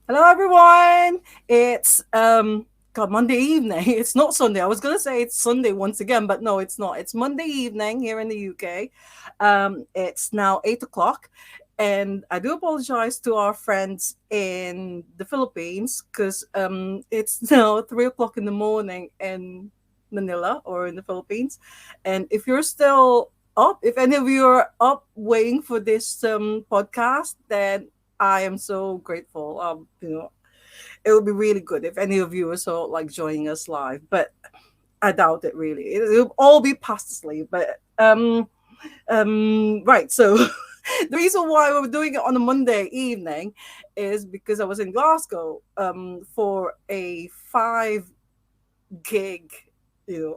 Hello, everyone. It's God, Monday evening. It's not Sunday. I was gonna say it's Sunday once again, but no, it's not. It's Monday evening here in the UK. It's now 8 o'clock, and I do apologize to our friends in the Philippines because it's now 3 o'clock in the morning in Manila or in the Philippines, and if you're still up, if any of you are up waiting for this podcast, then I am so grateful. It would be really good if any of you are so like joining us live, but I doubt it really. It'll all be past asleep. But right. So the reason why we're doing it on a Monday evening is because I was in Glasgow for a 5 gig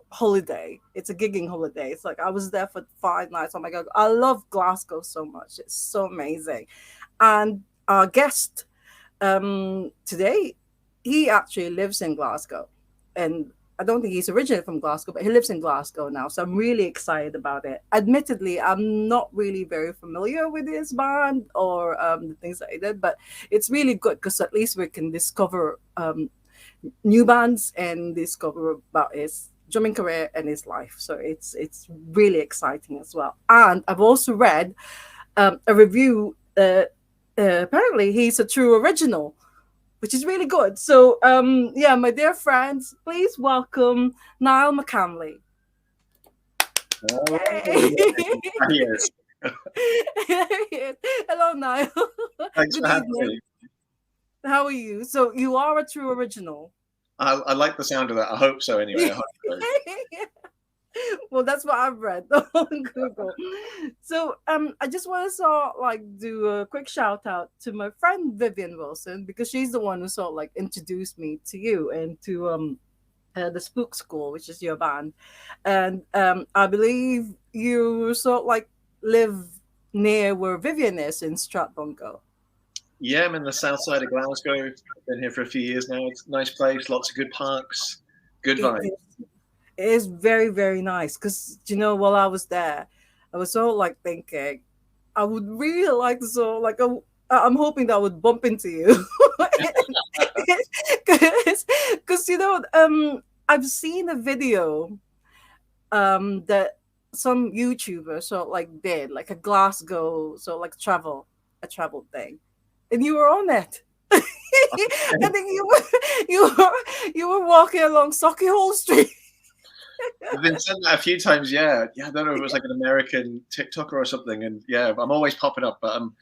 holiday. It's a gigging holiday. It's like I was there for 5 nights. Oh my god, I love Glasgow so much. It's so amazing. And our guest today, he actually lives in Glasgow, and I don't think he's originally from Glasgow, but he lives in Glasgow now. So I'm really excited about it. Admittedly, I'm not really very familiar with his band or the things that he did, but it's really good because at least we can discover new bands and discover about his drumming career and his life. So it's really exciting as well. And I've also read a review. Apparently, he's a true original, which is really good. So yeah, my dear friends, please welcome Niall McCamley. All Yay! right. Yes. Hello, Niall. Thanks Good for having evening. me. How are you? So you are a true original. I like the sound of that. I hope so. Anyway, I hope so. Well, that's what I've read on Google. So I just want to sort of like do a quick shout out to my friend Vivian Wilson because she's the one who sort of like introduced me to you and to the Spook School, which is your band. And I believe you sort of like live near where Vivian is in Stratbungo. Yeah, I'm in the south side of Glasgow. I've been here for a few years now. It's a nice place, lots of good parks, good It vibe. is, it is very, very nice because, while I was there, I was sort of like thinking, I would really like to sort of like, I'm hoping that I would bump into you. Because, I've seen a video that some YouTuber sort of like did like a Glasgow sort of like a travel thing, and you were on it. I think you were walking along Sauchiehall Street. I've been sent that a few times. Yeah. I don't know if it was like an American TikToker or something. And yeah, I'm always popping up, but I'm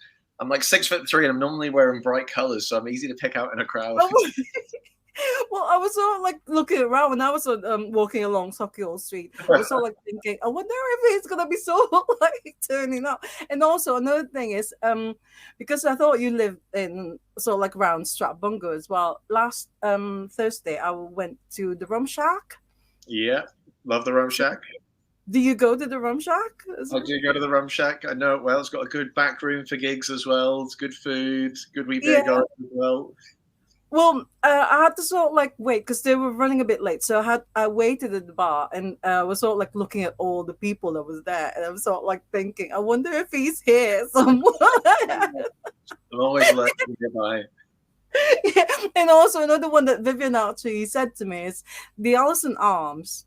like 6'3" and I'm normally wearing bright colors, so I'm easy to pick out in a crowd. Oh, well, I was sort of like looking around when I was walking along Sauchiehall Street. I was sort of like thinking, I wonder if it's gonna be so like turning up. And also another thing is, because I thought you lived in sort of like around Stratbungo as well. Last Thursday, I went to the Rum Shack. Yeah, love the Rum So, Shack. do you go to the Rum Shack as I well? do go to the Rum Shack. I know it well. It's got a good back room for gigs as well. It's good food, good wee beer Yeah. garden as well. Well, I had to sort of like wait because they were running a bit late. So I waited at the bar and was sort of like looking at all the people that was there, and I was sort of like thinking, I wonder if he's here somewhere. I'm always lurking nearby. Yeah. And also another one that Vivian actually said to me is the Allison Arms.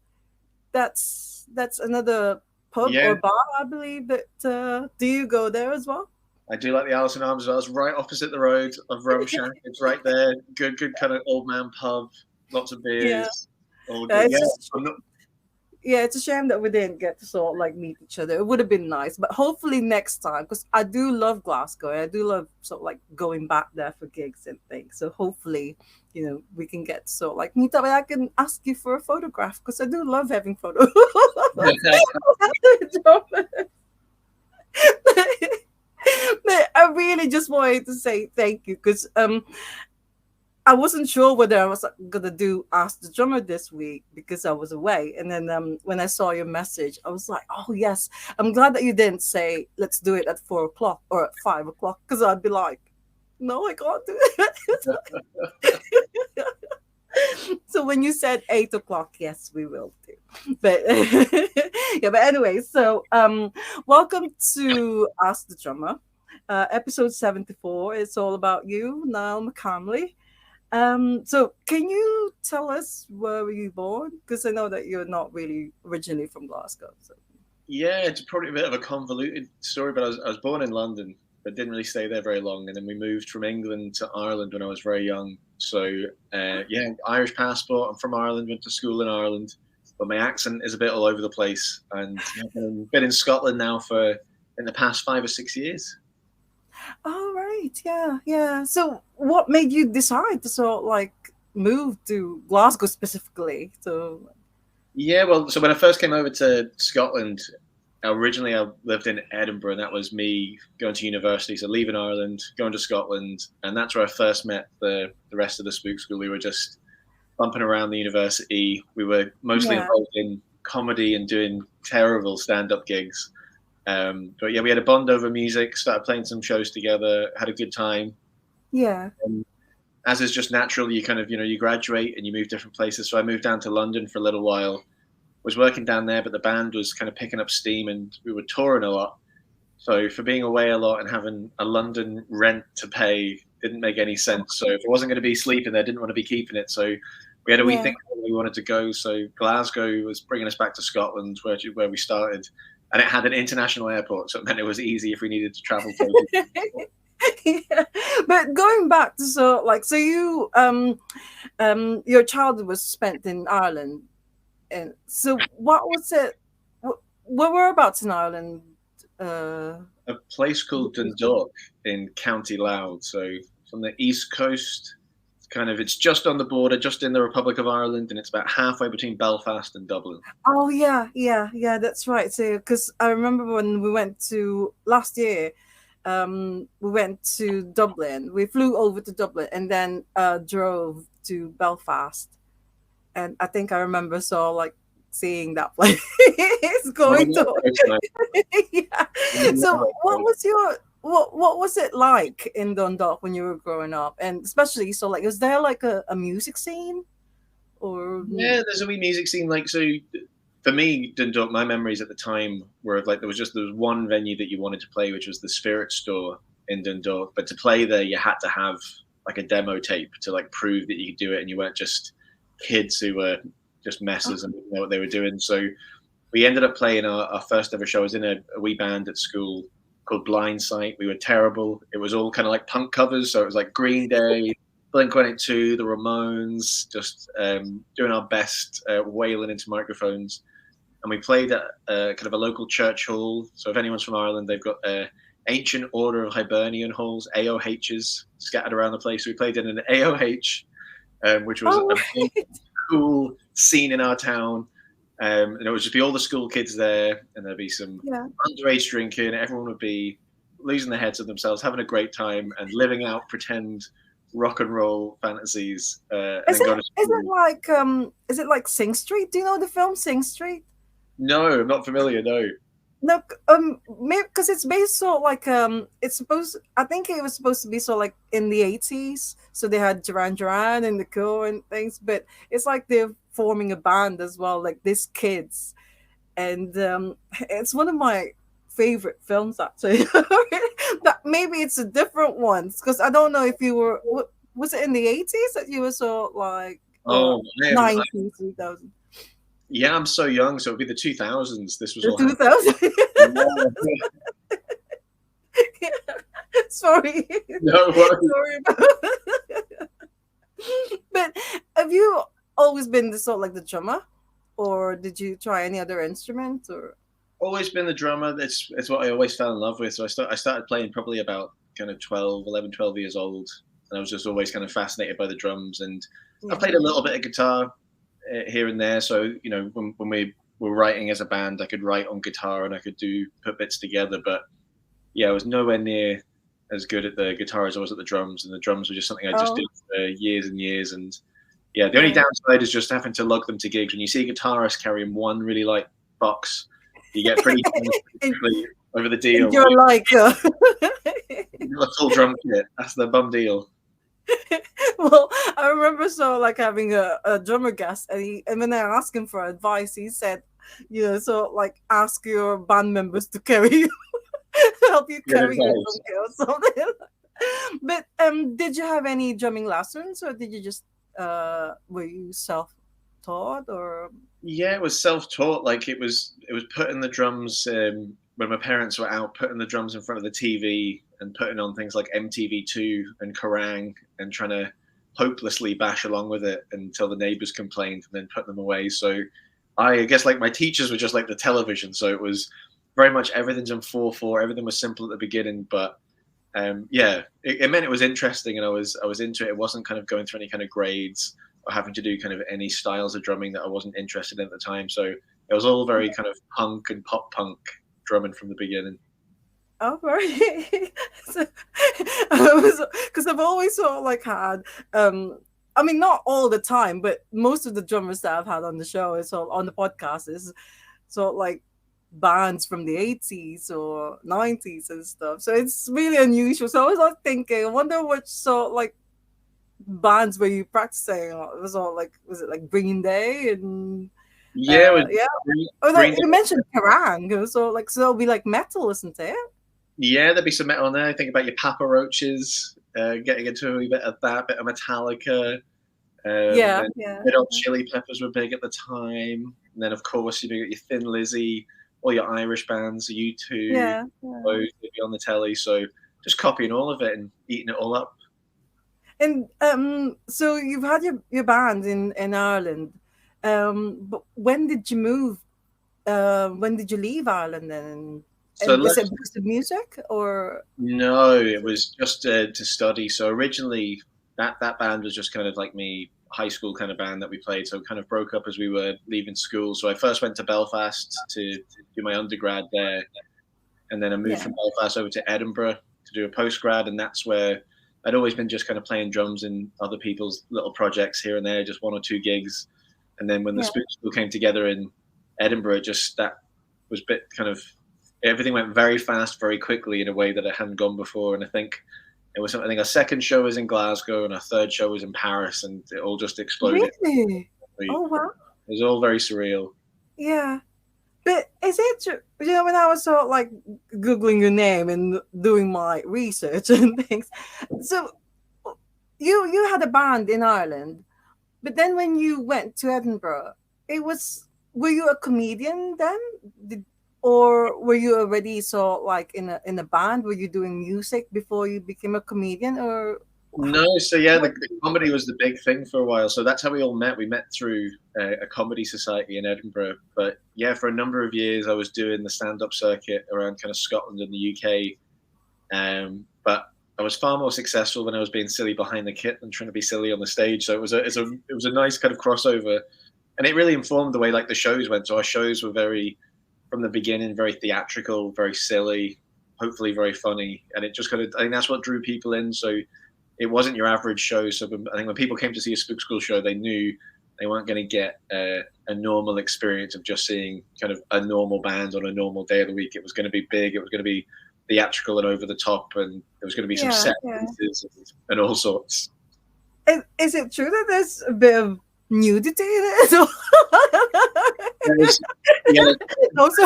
That's another pub Yeah, or bar, I believe. That do you go there as well? I do like the Alison Arms as well. It's right opposite the road of Rum Shack. It's right there. Good kind of old man pub. Lots of Yeah. beers. All good. It's Yeah, just I'm not. yeah, it's a shame that we didn't get to sort of like meet each other. It would have been nice, but hopefully next time, because I do love Glasgow. I do love sort of like going back there for gigs and things. So hopefully, we can get to sort of like meet up. And I can ask you for a photograph because I do love having photos. But I really just wanted to say thank you because I wasn't sure whether I was gonna do Ask the Drummer this week because I was away. And then when I saw your message, I was like, oh yes, I'm glad that you didn't say let's do it at 4 o'clock or at 5 o'clock because I'd be like, no, I can't do it. So when you said 8 o'clock, yes, we will do. But yeah, but anyway, so welcome to Ask the Drummer. episode 74. It's all about you, Niall McCamley. So can you tell us where were you born? Because I know that you're not really originally from Glasgow. So. Yeah, it's probably a bit of a convoluted story, but I was born in London, but didn't really stay there very long. And then we moved from England to Ireland when I was very young. So, yeah, Irish passport. I'm from Ireland, went to school in Ireland, but my accent is a bit all over the place. And yeah, I've been in Scotland now for in the past 5 or 6 years. Oh, right. Yeah, yeah. So what made you decide to sort of like move to Glasgow specifically? So, Yeah, well, so when I first came over to Scotland, originally I lived in Edinburgh, and that was me going to university. So leaving Ireland, going to Scotland, and that's where I first met the rest of the Spook School. We were just bumping around the university. We were mostly yeah, involved in comedy and doing terrible stand-up gigs. But yeah, we had a bond over music. Started playing some shows together. Had a good time. yeah, And as is just natural, you kind of you graduate and you move different places. So I moved down to London for a little while. Was working down there, but the band was kind of picking up steam, and we were touring a lot. So for being away a lot and having a London rent to pay didn't make any sense. So if I wasn't going to be sleeping there, I didn't want to be keeping it. So we had a wee yeah. think where we wanted to go. So Glasgow was bringing us back to Scotland, where we started, and it had an international airport, so it meant it was easy if we needed to travel places. Yeah. But going back to so you your childhood was spent in Ireland, and so what was it? Where whereabouts in Ireland? Uh, A place called Dundalk in County Louth, so from the east coast. It's just on the border, just in the Republic of Ireland, and it's about halfway between Belfast and Dublin. oh yeah, yeah, yeah. That's right. So because I remember when we went to last year, we went to Dublin. We flew over to Dublin and then drove to Belfast. And I think I remember like seeing that place Oh, going yeah, to it's nice. yeah. So what was it like in Dundalk when you were growing up? And especially so like was there like a music scene or Yeah, there's a wee music scene. Like, so for me, Dundalk, my memories at the time were of like there was one venue that you wanted to play, which was the Spirit Store in Dundalk. But to play there, you had to have like a demo tape to like prove that you could do it, and you weren't just kids who were just messes and didn't know what they were doing. So we ended up playing our first ever show. I was in a wee band at school called Blind Sight. We were terrible. It was all kind of like punk covers, so it was like Green Day, Blink-182, the Ramones, just doing our best, wailing into microphones. And we played at kind of a local church hall. So if anyone's from Ireland, they've got Ancient Order of Hibernian halls, AOHs, scattered around the place. We played in an AOH, which was oh a big, cool scene in our town. And it would just be all the school kids there, and there'd be some yeah. underage drinking. Everyone would be losing their heads of themselves, having a great time, and living out pretend rock and roll fantasies. And Is then go it to school. is it like Sing Street? Do you know the film Sing Street? No, I'm not familiar. No. No, maybe because it's based so like it's supposed. I think it was supposed to be so like in the 80s. So they had Duran Duran and the Co and things, but it's like they're forming a band as well, like these kids, and it's one of my favorite films actually. But maybe it's a different one because I don't know if you were. Was it in the 80s that you were so like or Oh, man. 90s, 2000? Yeah, I'm so young, so it'd be the 2000s. This was The all happening. 2000. Yeah. Sorry. No worries. Sorry about But have you always been the sort like the drummer? Or did you try any other instrument or Always been the drummer. It's what I always fell in love with. So I started playing probably about kind of 12 years old, and I was just always kind of fascinated by the drums. And I yeah. played a little bit of guitar here and there. So when we were writing as a band, I could write on guitar and I could put bits together. But yeah, I was nowhere near as good at the guitar as I was at the drums, and the drums were just something I just Oh, did for years and years. And yeah, the only yeah. downside is just having to lug them to gigs. When you see a guitarist carrying one really light box, you get pretty famous And, pretty quickly over the and deal. you're like A full drum kit, that's the bum deal. well, I remember so like having a drummer guest and when I asked him for advice, he said, so like ask your band members to carry you. help you Good carry your advice. donkey or something. But did you have any drumming lessons, or did you just were you self-taught, or Yeah, it was self-taught. Like it was putting the drums when my parents were out, putting the drums in front of the TV and putting on things like MTV2 and Kerrang and trying to hopelessly bash along with it until the neighbors complained and then put them away. So I guess like my teachers were just like the television. So it was very much everything's in 4/4. Everything was simple at the beginning, but yeah, it meant it was interesting and I was into it. It wasn't kind of going through any kind of grades or having to do kind of any styles of drumming that I wasn't interested in at the time. So it was all very kind of punk and pop punk drumming from the beginning. oh, right? So, because I've always sort of like had, I mean, not all the time, but most of the drummers that I've had on the show is sort of, on the podcast is sort of like bands from the 80s or 90s and stuff. So it's really unusual. So I was like thinking, I wonder which sort of like bands were you practicing? It was all like, was it like Green Day and Yeah, it was yeah? Oh, like Green you Day. mentioned Kerrang, so like so it'll be like metal, isn't it? Yeah, there'd be some metal on there. Think about your Papa Roaches, getting into a wee bit of that, bit of Metallica. Yeah, Then yeah, Red Hot Chili Peppers were big at the time. And then, of course, you got your Thin Lizzy, all your Irish bands, U2, yeah, yeah. those would be on the telly. So just copying all of it and eating it all up. And so you've had your band in Ireland. But when did you move? When did you leave Ireland then? So And is left. it because of music or? No, it was just to study. So originally, that band was just kind of like me high school kind of band that we played. So it kind of broke up as we were leaving school. So I first went to Belfast to do my undergrad there, and then I moved Yeah, from Belfast over to Edinburgh to do a postgrad, and that's where I'd always been just kind of playing drums in other people's little projects here and there, just one or two gigs. And then when the yeah, Spook School came together in Edinburgh, just that was a bit kind of everything went very fast, very quickly in a way that it hadn't gone before. And I think it was something. I think our second show was in Glasgow and our third show was in Paris, and it all just exploded. really? It Oh wow, was all very surreal. yeah. But is it true? You know, when I was sort of like googling your name and doing my research and things, so you had a band in Ireland. But then when you went to Edinburgh, it was were you a comedian then? Did, or were you already so like in a band? Were you doing music before you became a comedian or No, so yeah, what? the comedy was the big thing for a while. So that's how we all met. We met through a comedy society in Edinburgh. But yeah, for a number of years, I was doing the stand-up circuit around kind of Scotland and the UK. But I was far more successful when I was being silly behind the kit than trying to be silly on the stage. So it was a nice kind of crossover, and it really informed the way like the shows went. So our shows were very from the beginning very theatrical, very silly, hopefully very funny, and it just kind of I think that's what drew people in. So it wasn't your average show. So I think when people came to see a Spook School show, they knew they weren't going to get a normal experience of just seeing kind of a normal band on a normal day of the week. It was going to be big. It was going to be theatrical and over the top, and there was going to be some Yeah, set yeah. pieces and all sorts. Is it true that there's a bit of nudity in it? There was, yeah, Also,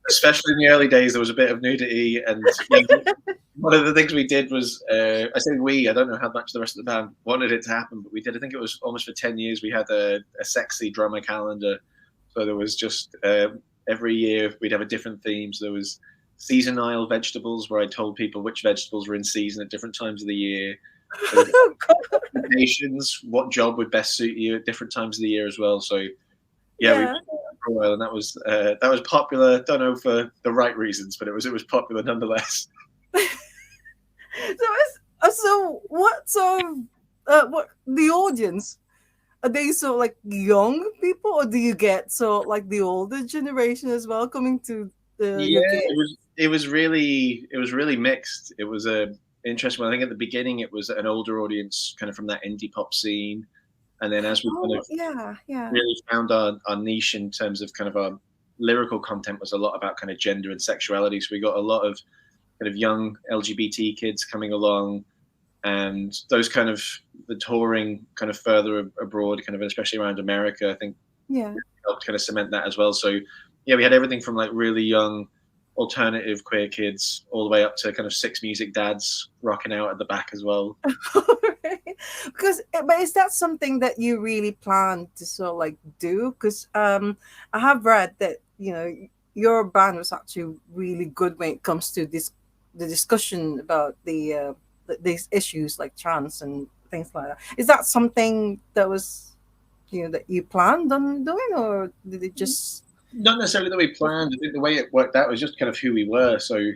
especially in the early days, there was a bit of nudity, and yeah, one of the things we did was, I say we, I don't know how much the rest of the band wanted it to happen, but we did. I think it was almost for 10 years. We had a sexy drummer calendar, so there was just every year we'd have a different theme. So there was seasonal vegetables, where I told people which vegetables were in season at different times of the year. There was occupations, what job would best suit you at different times of the year as well. So yeah, we yeah. for a while, and that was popular. Don't know for the right reasons, but it was popular nonetheless. So what sort of what the audience are they so like young people or do you get so like the older generation as well coming to Yeah, your gig? it was really mixed. It was a interesting one. I think at the beginning it was an older audience, kind of from that indie pop scene, and then as we kind Oh of yeah, yeah, really found our niche in terms of kind of our lyrical content was a lot about kind of gender and sexuality. So we got a lot of kind of young LGBT kids coming along, and those kind of the touring kind of further abroad, kind of especially around America, I think yeah. helped kind of cement that as well. So yeah, we had everything from like really young alternative queer kids, all the way up to kind of Six Music dads rocking out at the back as well. Because, but is that something that you really plan to sort of like do? Because I have read that your band was actually really good when it comes to the discussion about these issues like trans and things like that. Is that something that was that you planned on doing, or did it just? Not necessarily that we planned. I think the way it worked out was just kind of who we were. So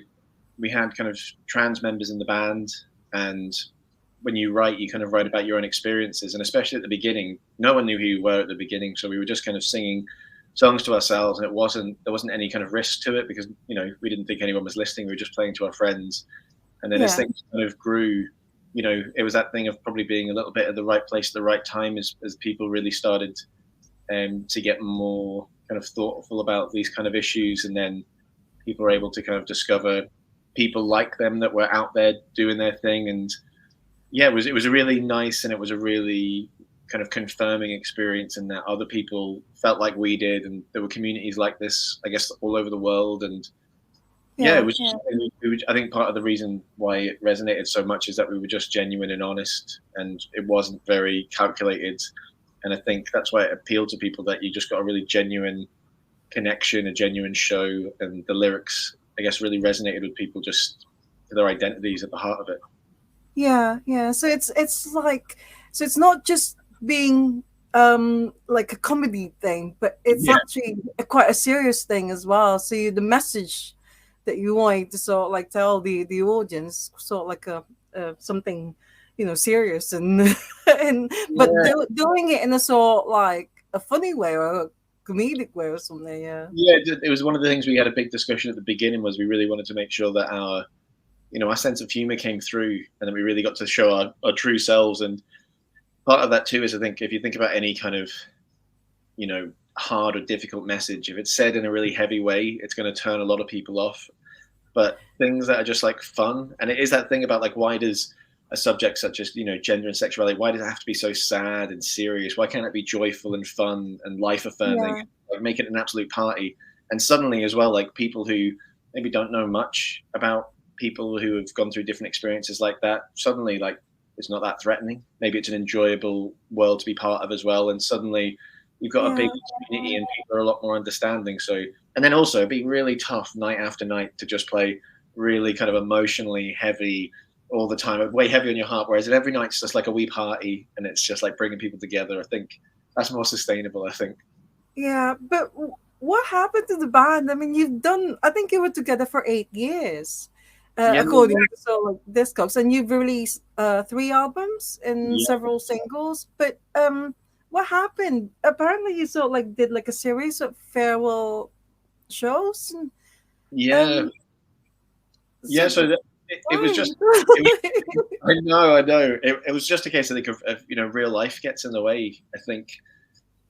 we had kind of trans members in the band, and when you write, you kind of write about your own experiences. And especially at the beginning, no one knew who you were at the beginning, so we were just kind of singing songs to ourselves, and there wasn't any kind of risk to it because we didn't think anyone was listening. We were just playing to our friends. And then as things kind of grew, it was that thing of probably being a little bit at the right place at the right time as people really started to get more kind of thoughtful about these kind of issues, and then people were able to kind of discover people like them that were out there doing their thing. And yeah, it was a really nice, and it was a really kind of confirming experience in that other people felt like we did, and there were communities like this, I guess, all over the world. And it was I think part of the reason why it resonated so much is that we were just genuine and honest, and it wasn't very calculated. And I think that's why it appealed to people, that you just got a really genuine connection, a genuine show, and the lyrics, I guess, really resonated with people just for their identities at the heart of it. Yeah. So it's like, so it's not just being like a comedy thing, but it's actually quite a serious thing as well. So the message that you want to sort of like tell the audience, sort of like a something serious, and but doing it in a sort of like a funny way or a comedic way or something. It was one of the things we had a big discussion at the beginning, was we really wanted to make sure that our sense of humor came through, and then we really got to show our true selves. And part of that too is, I think, if you think about any kind of hard or difficult message, if it's said in a really heavy way, it's going to turn a lot of people off. But things that are just like fun, and it is that thing about like, why does a subject such as gender and sexuality, why does it have to be so sad and serious? Why can't it be joyful and fun and life affirming? Like, make it an absolute party. And suddenly as well, like, people who maybe don't know much about people who have gone through different experiences like that, suddenly, like, it's not that threatening. Maybe it's an enjoyable world to be part of as well. And suddenly you've got a big community, and people are a lot more understanding. So, and then also being really tough night after night to just play really kind of emotionally heavy all the time, way heavy on your heart, whereas every night's just like a wee party, and it's just like bringing people together. I think that's more sustainable, I think. Yeah, but what happened to the band? I mean, I think you were together for 8 years, according to like Discogs, and you've released 3 albums and several singles. But what happened? Apparently, you sort of like did like a series of farewell shows. And, so it was just. I know. It was just a case, I think, of real life gets in the way. I think,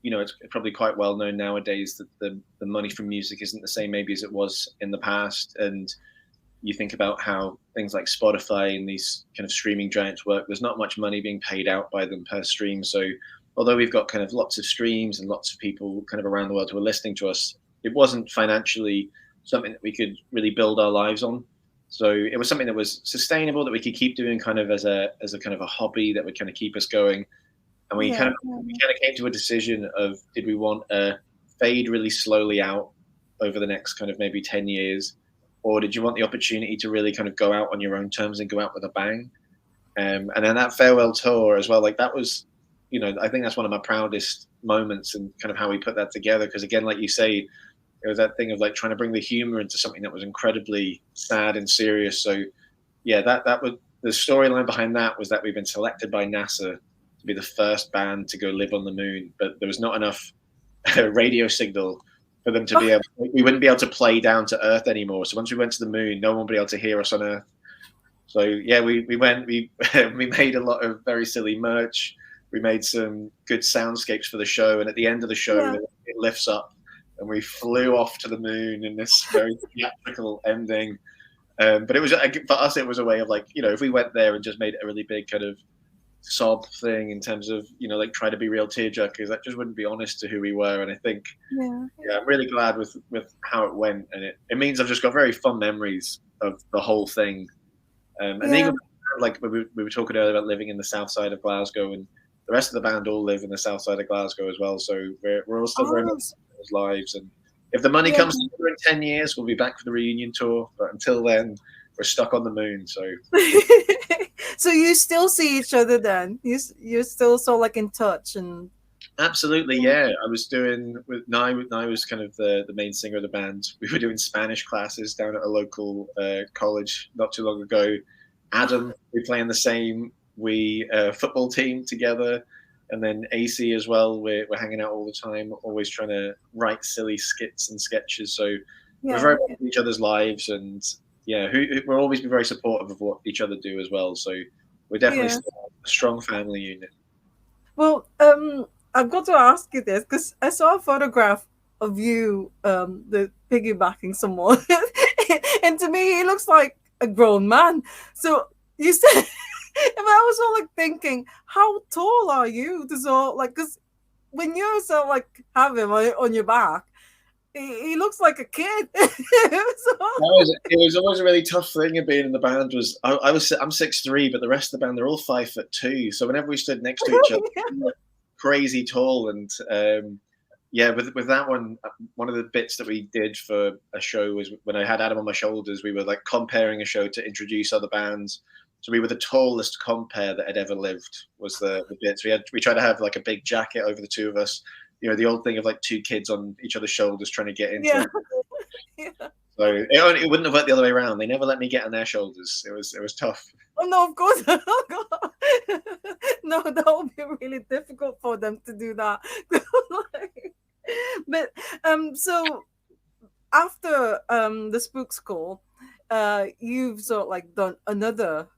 it's probably quite well known nowadays that the money from music isn't the same maybe as it was in the past. And you think about how things like Spotify and these kind of streaming giants work. There's not much money being paid out by them per stream. So although we've got kind of lots of streams and lots of people kind of around the world who are listening to us, it wasn't financially something that we could really build our lives on. So it was something that was sustainable, that we could keep doing kind of as a kind of a hobby that would kind of keep us going. And we kind of came to a decision of, did we want to fade really slowly out over the next kind of maybe 10 years, or did you want the opportunity to really kind of go out on your own terms and go out with a bang? And then that farewell tour as well, like that was, I think that's one of my proudest moments, and kind of how we put that together. Because again, like you say, it was that thing of like trying to bring the humor into something that was incredibly sad and serious. So yeah, that was the storyline behind that, was that we've been selected by NASA to be the first band to go live on the moon, but there was not enough radio signal for them to be able, we wouldn't be able to play down to Earth anymore. So once we went to the moon, no one would be able to hear us on Earth. So yeah, we went, we made a lot of very silly merch. We made some good soundscapes for the show. And at the end of the show, it lifts up and we flew off to the moon in this very theatrical ending. But it was, for us, it was a way of like, if we went there and just made it a really big kind of sob thing in terms of, like try to be real tearjerkers. That just wouldn't be honest to who we were. And I think, Yeah. yeah, I'm really glad with how it went, and it means I've just got very fond memories of the whole thing. And Yeah. even like we were talking earlier about living in the south side of Glasgow, and the rest of the band all live in the south side of Glasgow as well. So we're all still very much Oh, in those lives. And if the money yeah. comes together in 10 years, we'll be back for the reunion tour. But until then, we're stuck on the moon. So So you still see each other then? You're still so like in touch and absolutely, yeah. I was doing with Nye. Nye was kind of the main singer of the band. We were doing Spanish classes down at a local college not too long ago. Adam, we play in the same football team together, and then AC as well. We're hanging out all the time, always trying to write silly skits and sketches. So we're yeah. very much in each other's lives, and yeah, we'll always be very supportive of what each other do as well. So we're definitely Yeah. still a strong family unit. Well, I've got to ask you this because I saw a photograph of you, the piggybacking someone, and to me, he looks like a grown man. So you said, and I was all like thinking, how tall are you? To so like, because when you so like have him on your back, he looks like a kid. So, It was always a really tough thing of being in the band. I'm 6'3", but the rest of the band they're all 5'2". So whenever we stood next to each other, we were crazy tall. And yeah, with that one of the bits that we did for a show was when I had Adam on my shoulders. We were like comparing a show to introduce other bands. So we were the tallest compare that had ever lived. Was the bits we tried to have like a big jacket over the two of us. The old thing of like two kids on each other's shoulders trying to get into yeah. it. Yeah. So it wouldn't have worked the other way around. They never let me get on their shoulders. It was tough. Oh no, of course. No, that would be really difficult for them to do that. Like, but so after the Spook School, you've sort of like done another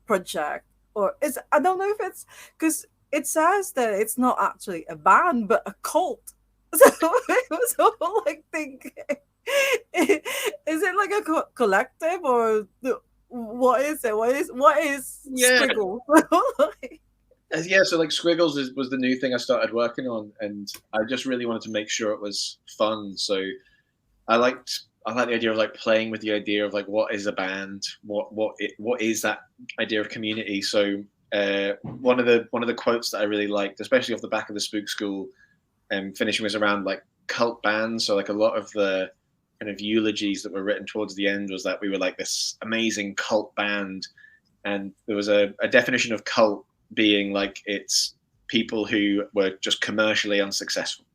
project, or is I don't know if it's because it says that it's not actually a band but a cult. So I was all like thinking, is it like a collective or what is it? What is Yeah, Squiggle? yeah. So like Squiggles was the new thing I started working on, and I just really wanted to make sure it was fun. So I like the idea of like playing with the idea of like what is a band, what is that idea of community. So one of the quotes that I really liked, especially off the back of the Spook School, finishing was around like cult bands. So like a lot of the kind of eulogies that were written towards the end was that we were like this amazing cult band, and there was a definition of cult being like it's people who were just commercially unsuccessful.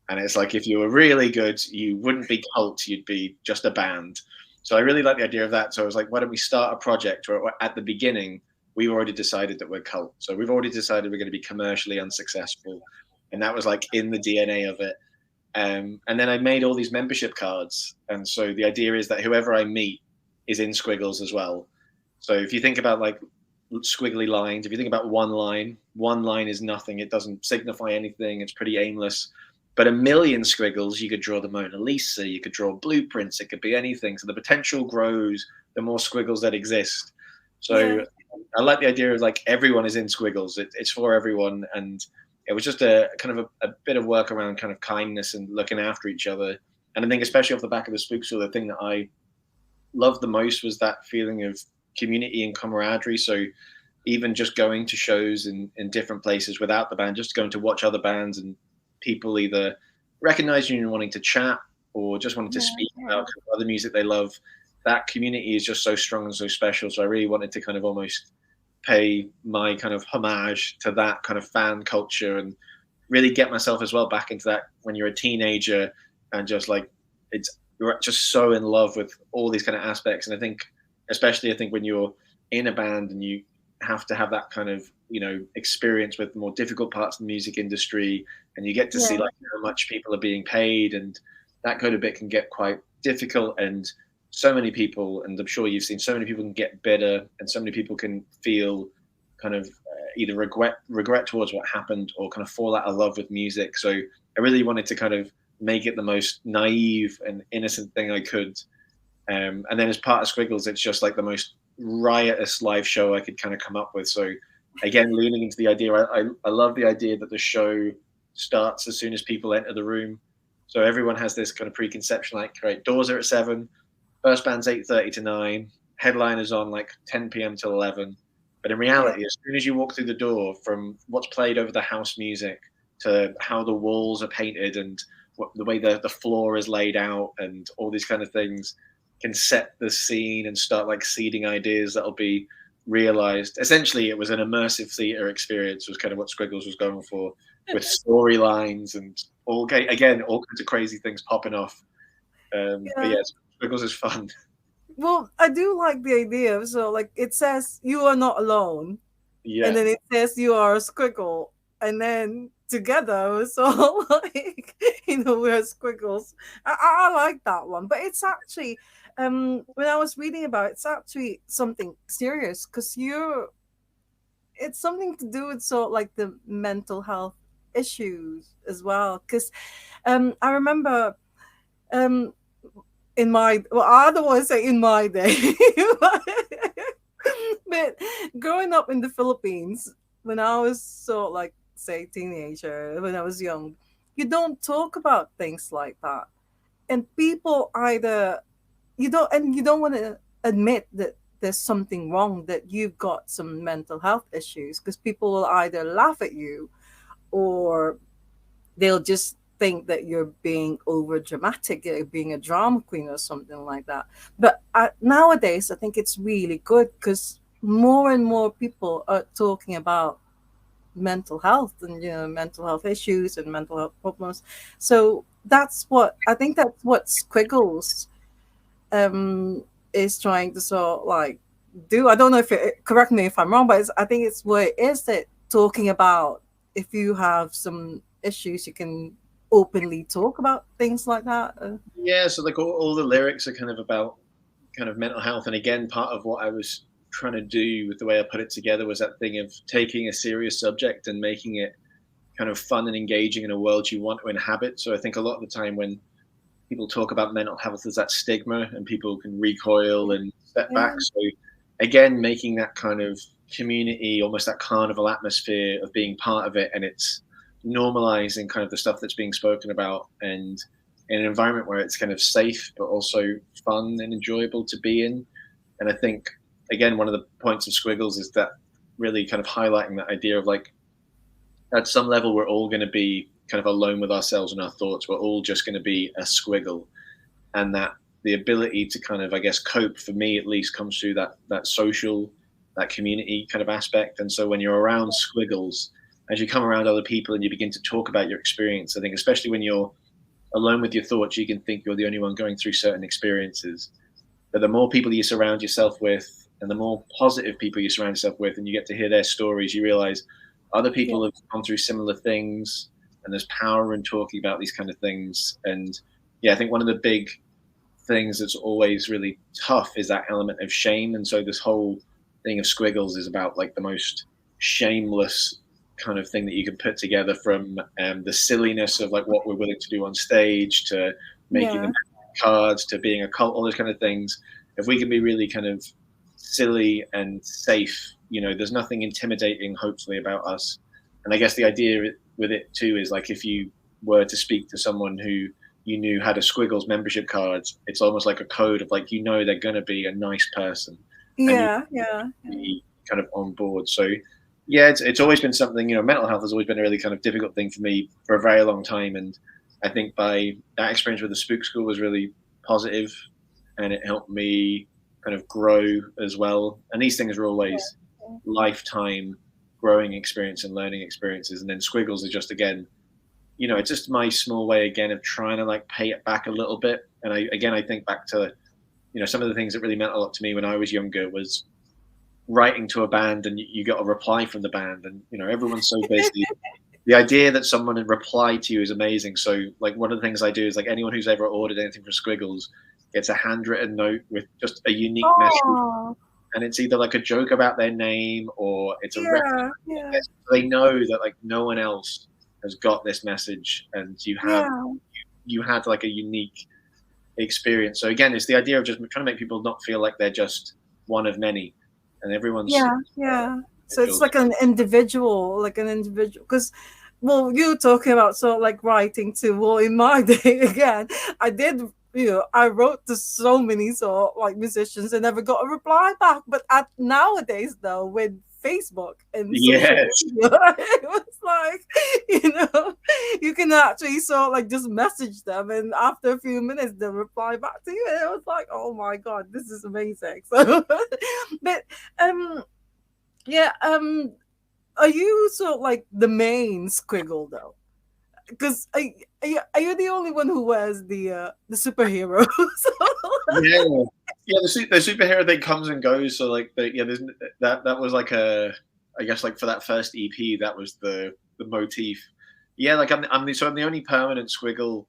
And it's like if you were really good, you wouldn't be cult, you'd be just a band. So I really like the idea of that. So I was like, why don't we start a project where at the beginning we've already decided that we're cult. So we've already decided we're going to be commercially unsuccessful, and that was like in the DNA of it. And then I made all these membership cards, and so the idea is that whoever I meet is in Squiggles as well. So if you think about like squiggly lines, if you think about one line is nothing. It doesn't signify anything. It's pretty aimless. But a million squiggles, you could draw the Mona Lisa, you could draw blueprints, it could be anything. So the potential grows the more squiggles that exist. Yeah, So I like the idea of like everyone is in squiggles. It's for everyone. And it was just a kind of a bit of work around kind of kindness and looking after each other. And I think especially off the back of the Spook School, the thing that I loved the most was that feeling of community and camaraderie. So even just going to shows in different places without the band, just going to watch other bands and people either recognizing you and wanting to chat or just wanting to yeah, speak yeah, about other music they love. That community is just so strong and so special. So I really wanted to kind of almost pay my kind of homage to that kind of fan culture and really get myself as well back into that when you're a teenager and just like you're just so in love with all these kind of aspects. And I think especially when you're in a band and you have to have that kind of experience with the more difficult parts of the music industry, and you get to see yeah, like how much people are being paid, and that kind of bit can get quite difficult. And so many people, and I'm sure you've seen, so many people can get bitter, and so many people can feel kind of either regret towards what happened or kind of fall out of love with music. So I really wanted to kind of make it the most naive and innocent thing I could. And then as part of Squiggles, it's just like the most riotous live show I could kind of come up with. So again, leaning into the idea, I love the idea that the show starts as soon as people enter the room. So everyone has this kind of preconception, like, right, doors are at 7, first band's 8:30 to 9, headliners on like 10 p.m. till 11. But in Yeah. reality, as soon as you walk through the door, from what's played over the house music to how the walls are painted and the way the floor is laid out and all these kind of things can set the scene and start like seeding ideas that'll be realized. Essentially, it was an immersive theater experience, was kind of what Squiggles was going for, with storylines and again all kinds of crazy things popping off. But Yeah. yeah, Squiggles is fun. Well, I do like the idea. So, like, it says you are not alone, and Yeah, then it says you are a squiggle, and then together, so like, we're squiggles. I like that one, but it's actually, when I was reading about it, it's actually something serious because it's something to do with sort of like the mental health issues as well. Because, I remember, um, in my, well, I don't want to say in my day, but growing up in the Philippines, when I was so like say teenager, when I was young, you don't talk about things like that, and people either you don't want to admit that there's something wrong, that you've got some mental health issues, because people will either laugh at you or they'll just think that you're being over dramatic, you're being a drama queen or something like that. But nowadays, I think it's really good because more and more people are talking about mental health and mental health issues and mental health problems. So that's what I think. That's what Squiggles um, is trying to sort of like do. I don't know if correct me if I'm wrong, but I think it's what it is that talking about if you have some issues, you can openly talk about things like that. yeah. So like all the lyrics are kind of about kind of mental health, and again, part of what I was trying to do with the way I put it together was that thing of taking a serious subject and making it kind of fun and engaging in a world you want to inhabit. So I think a lot of the time when people talk about mental health, there's that stigma and people can recoil and step Yeah, back. So again, making that kind of community, almost that carnival atmosphere of being part of it, and it's normalizing kind of the stuff that's being spoken about, and in an environment where it's kind of safe but also fun and enjoyable to be in. And I think again, one of the points of Squiggles is that really kind of highlighting that idea of like, at some level we're all going to be kind of alone with ourselves and our thoughts. We're all just going to be a squiggle, and that the ability to kind of, I guess, cope, for me at least, comes through that social, that community kind of aspect. And so when you're around squiggles, as you come around other people and you begin to talk about your experience, I think especially when you're alone with your thoughts, you can think you're the only one going through certain experiences. But the more people you surround yourself with, and the more positive people you surround yourself with, and you get to hear their stories, you realize other yeah, people have gone through similar things, and there's power in talking about these kind of things. And yeah, I think one of the big things that's always really tough is that element of shame. And so this whole thing of Squiggles is about like the most shameless kind of thing that you can put together, from the silliness of like what we're willing to do on stage, to making yeah, the cards, to being a cult, all those kind of things. If we can be really kind of silly and safe, there's nothing intimidating, hopefully, about us. And I guess the idea with it too is like, if you were to speak to someone who you knew had a Squiggles membership card, it's almost like a code of like, they're going to be a nice person, and you yeah, yeah, be kind of on board. So yeah, it's always been something, mental health has always been a really kind of difficult thing for me for a very long time. And I think by that experience with the Spook School was really positive, and it helped me kind of grow as well. And these things are always lifetime growing experience and learning experiences. And then Squiggles is just, again, it's just my small way again of trying to like pay it back a little bit. And I think back to, some of the things that really meant a lot to me when I was younger was writing to a band, and you got a reply from the band, and everyone's so busy. The idea that someone had replied to you is amazing. So like, one of the things I do is like, anyone who's ever ordered anything from Squiggles gets a handwritten note with just a unique message, oh, and it's either like a joke about their name or it's a reference. yeah, yeah, They know that like no one else has got this message, and yeah, you had like a unique experience. So again, it's the idea of just trying to make people not feel like they're just one of many, and everyone's yeah, yeah. So it's like an individual. Because, well, you talking about sort of like writing too. Well, in my day, again, I did. I wrote to so many sort of like musicians and never got a reply back. But nowadays, though, with Facebook and social Yes. media, it was like, you can actually sort of like just message them, and after a few minutes, they'll reply back to you. And it was like, oh my god, this is amazing. So, but um, yeah, are you sort of like the main squiggle though? Because are you the only one who wears the superhero? Yeah, yeah. The superhero thing comes and goes. So like, there's that was like I guess like for that first EP, that was the motif. Yeah, like I'm the only permanent squiggle.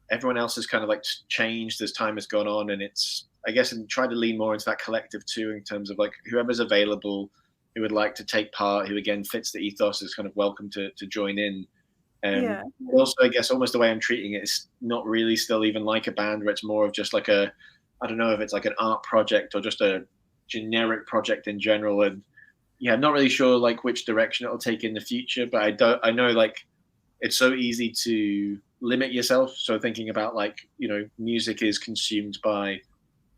Everyone else has kind of like changed as time has gone on, and it's I guess and try to lean more into that collective too, in terms of like whoever's available, who would like to take part, who again fits the ethos, is kind of welcome to join in. Yeah, Also, I guess almost the way I'm treating it is not really still even like a band, where it's more of just like I don't know if it's like an art project or just a generic project in general. And yeah, I'm not really sure like which direction it'll take in the future, but I know like it's so easy to limit yourself. So thinking about like, music is consumed by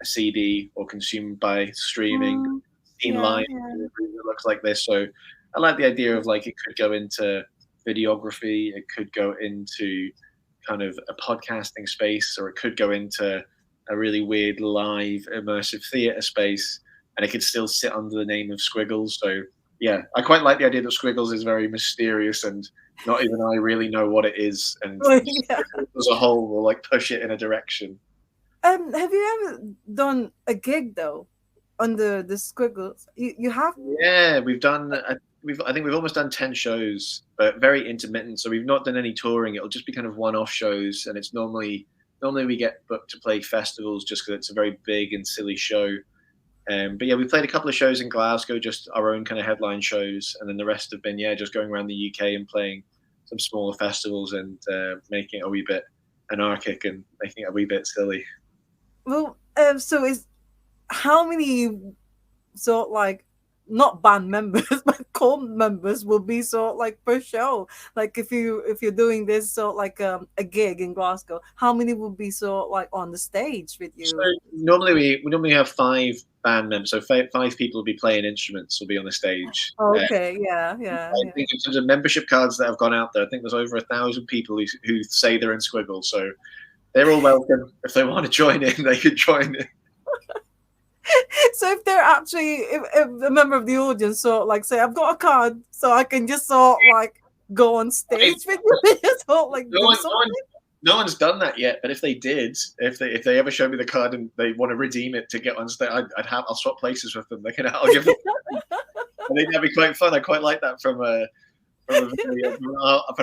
a CD or consumed by streaming, mm, seen yeah, live, yeah, it looks like this. So I like the idea of like it could go into videography, it could go into kind of a podcasting space, or it could go into a really weird live immersive theater space, and it could still sit under the name of Squiggles. So yeah, I quite like the idea that Squiggles is very mysterious and not even I really know what it is, and yeah. as a whole will like push it in a direction. Have you ever done a gig though under the squiggles? You have? Yeah, we've done. I think we've almost done 10 shows, but very intermittent. So we've not done any touring. It'll just be kind of one-off shows, and it's normally we get booked to play festivals just because it's a very big and silly show. But yeah, we played a couple of shows in Glasgow, just our own kind of headline shows, and then the rest have been just going around the UK and playing some smaller festivals and making it a wee bit anarchic and making it a wee bit silly. Well, so is how many sort of like not band members but core members will be sort of like per show? Like if you're doing this sort of like a gig in Glasgow, how many will be sort of like on the stage with So you? normally we normally have 5 band members, so 5 people will be playing instruments, will be on the stage. Okay, yeah, yeah, I yeah. think in terms of membership cards that have gone out there, I think there's over 1,000 people who say they're in Squiggle. So they're all welcome. If they want to join in, they can join in. So if they're actually if a member of the audience sort of like say I've got a card so I can just sort of like go on I mean, stage with you, just sort of like no, do one, no, one, something. no one's done that yet. But if they did, if they ever show me the card and they want to redeem it to get on stage, I'll swap places with them. I'll give them. I think that'd be quite fun. I quite like that from an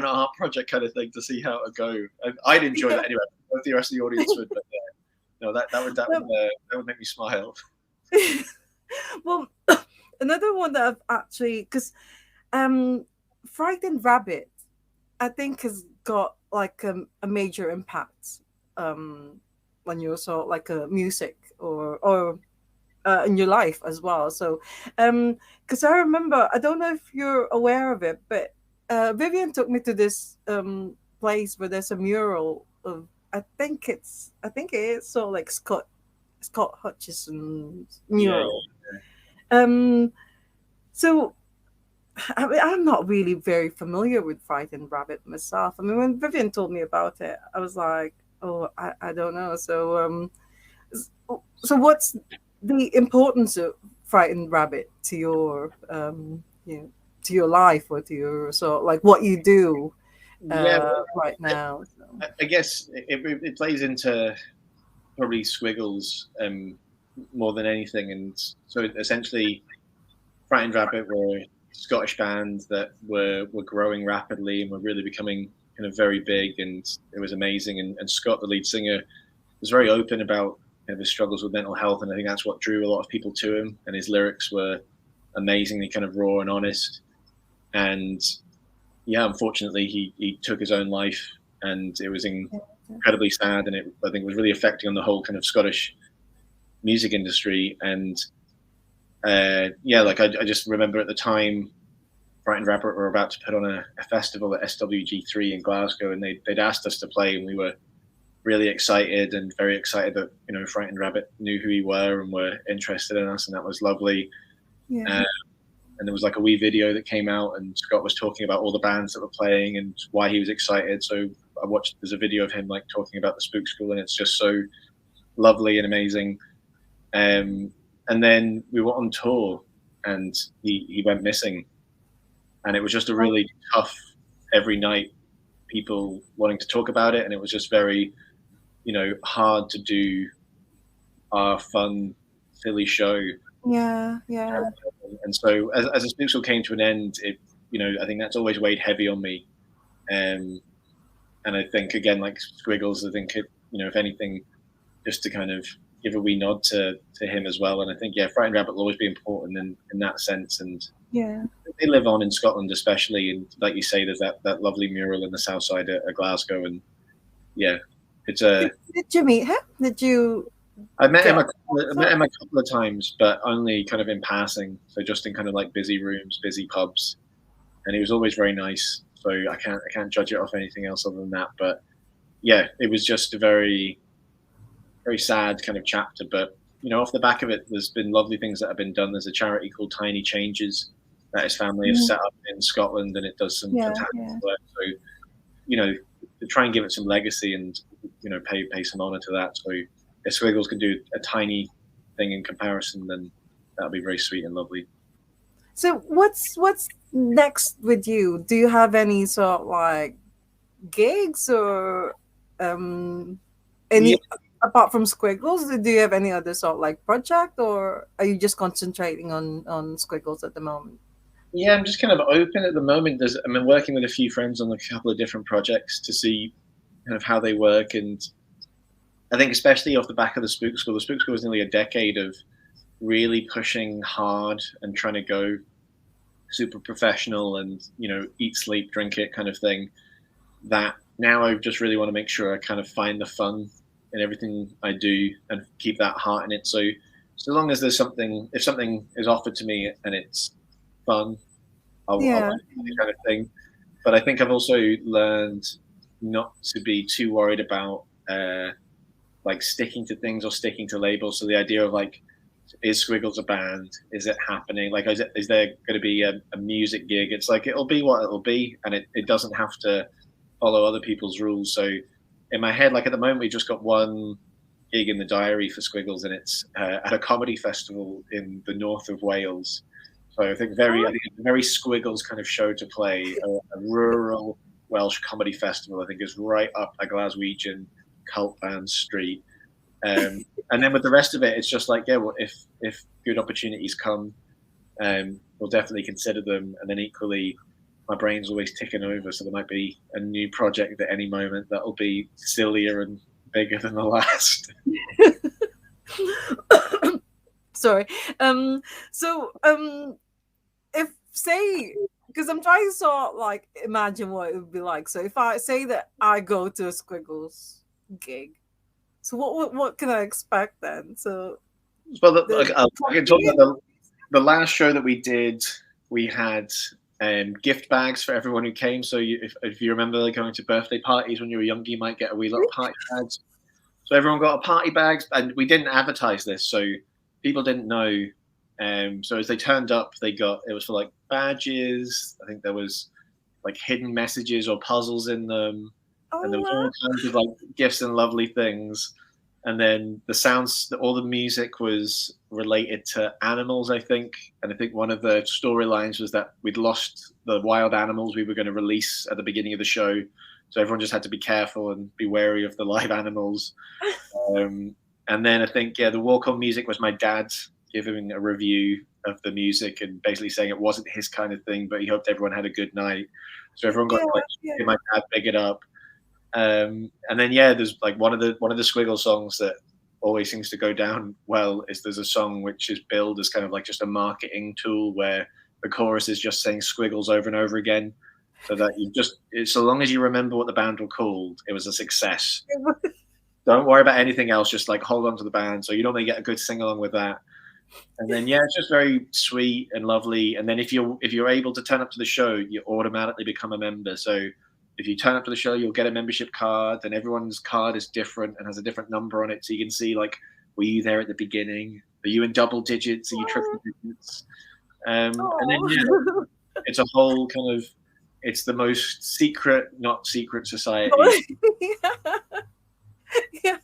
art project kind of thing to see how it would go. And I'd enjoy Yeah. that anyway. I don't know if the rest of the audience would, but no, that would make me smile. Well, another one that I've actually because Frightened Rabbit, I think has got like a major impact when you're sort of like a music or in your life as well. So, because I remember, I don't know if you're aware of it, but Vivian took me to this place where there's a mural of I think it is sort of like Scott Hutchison's Yeah, mural. Um, so I mean, I'm not really very familiar with Frightened Rabbit myself. I mean, when Vivian told me about it, I was like, oh, I don't know. So what's the importance of Frightened Rabbit to your to your life or to your sort of like what you do yeah. Well, right now? So. I guess it plays into probably Squiggles more than anything, and so essentially, Frightened Rabbit were a Scottish band that were growing rapidly and were really becoming kind of very big, and it was amazing. And Scott, the lead singer, was very open about his struggles with mental health, and I think that's what drew a lot of people to him. And his lyrics were amazingly kind of raw and honest. And yeah, unfortunately, he took his own life, and it was incredibly sad, and I think it was really affecting on the whole kind of Scottish music industry. And yeah, like I just remember at the time, Frightened Rabbit were about to put on a festival at SWG3 in Glasgow, and they'd asked us to play, and we were really excited and very excited that Frightened Rabbit knew who we were and were interested in us, and that was lovely. Yeah. And there was like a wee video that came out, and Scott was talking about all the bands that were playing and why he was excited. So I watched. There's a video of him like talking about the Spook School, and it's just so lovely and amazing. And then we were on tour, and he went missing, and it was just a really tough every night. People wanting to talk about it, and it was just very, hard to do our fun, silly show. Yeah. Yeah. And so as the Spook School came to an end, I think that's always weighed heavy on me. And I think again, like Squiggles, I think if anything, just to kind of give a wee nod to him as well. And I think Frightened Rabbit will always be important in that sense. And Yeah. they live on in Scotland, especially. And like you say, there's that lovely mural in the south side of Glasgow, and it's a. Did you meet him? Did you? I met him a couple of times, but only kind of in passing. So just in kind of like busy rooms, busy pubs, and he was always very nice. So I can't judge it off anything else other than that. But yeah, it was just a very, very sad kind of chapter. But off the back of it, there's been lovely things that have been done. There's a charity called Tiny Changes that his family has set up in Scotland, and it does some fantastic work. So to try and give it some legacy and pay some honor to that. So if Squiggles can do a tiny thing in comparison, then that'll be very sweet and lovely. So what's next with you? Do you have any sort of like gigs or any apart from Squiggles? Do you have any other sort of like project, or are you just concentrating on Squiggles at the moment? Yeah, I'm just kind of open at the moment. I'm working with a few friends on a couple of different projects to see kind of how they work, and I think especially off the back of the Spook School was nearly a decade of really pushing hard and trying to go super professional and eat, sleep, drink it kind of thing. That now I just really want to make sure I kind of find the fun in everything I do and keep that heart in it. So long as there's something, if something is offered to me and it's fun, I'll do that kind of thing. But I think I've also learned not to be too worried about like sticking to things or sticking to labels. So the idea of like, is Squiggles a band? Is it happening? Like, is there going to be a music gig? It's like, it'll be what it'll be, and it doesn't have to follow other people's rules. So in my head, like at the moment, we just got one gig in the diary for Squiggles, and it's at a comedy festival in the north of Wales. So I think a very Squiggles kind of show to play. A rural Welsh comedy festival, I think, is right up a Glaswegian cult band street. And then with the rest of it, it's just like, well, if good opportunities come, we'll definitely consider them. And then equally, my brain's always ticking over, so there might be a new project at any moment that'll be sillier and bigger than the last. Sorry. If say, because I'm trying to sort of like imagine what it would be like. So if I say that I go to a Squiggles gig, so what can I expect then? So well, I can talk about the last show that we did. We had gift bags for everyone who came. So if you remember like, going to birthday parties when you were younger, you might get a wee little party bags. So everyone got a party bags, and we didn't advertise this, so people didn't know. So as they turned up, it was for like badges. I think there was like hidden messages or puzzles in them, and there was all kinds of like gifts and lovely things. And then all the music was related to animals, I think. And I think one of the storylines was that we'd lost the wild animals we were going to release at the beginning of the show. So everyone just had to be careful and be wary of the live animals. And then I think, the walk-on music was my dad giving a review of the music and basically saying it wasn't his kind of thing, but he hoped everyone had a good night. So everyone got to my dad big it up. And then there's like one of the Squiggle songs that always seems to go down well is there's a song which is billed as kind of like just a marketing tool where the chorus is just saying Squiggles over and over again, so that so long as you remember what the band were called, it was a success. Don't worry about anything else, just like hold on to the band. So you normally get a good sing along with that. And then yeah, it's just very sweet and lovely. And then if you're able to turn up to the show, you automatically become a member. So if you turn up to the show, you'll get a membership card, and everyone's card is different and has a different number on it. So you can see like, were you there at the beginning? Are you in double digits? Are you triple digits? And then yeah, Oh. it's a whole kind of, it's the most secret, not secret society. Yeah. Yes.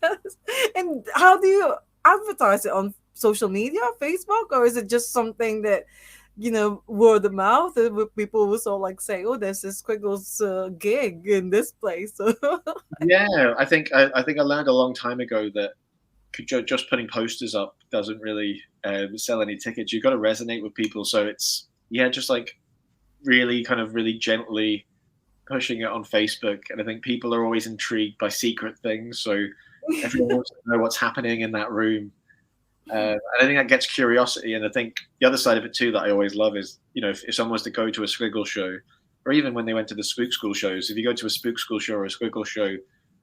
And how do you advertise it on social media, Facebook, or is it just something that, word of mouth, and people will sort of like say, "Oh, there's this Squiggles gig in this place." So, Yeah, I think I learned a long time ago that just putting posters up doesn't really sell any tickets. You've got to resonate with people. So it's yeah, just like really kind of really gently pushing it on Facebook. And I think people are always intrigued by secret things. So everyone wants to know what's happening in that room. And I think that gets curiosity. And I think the other side of it too that I always love is, if someone was to go to a Squiggle show, or even when they went to the Spook School shows, if you go to a Spook School show or a Squiggle show,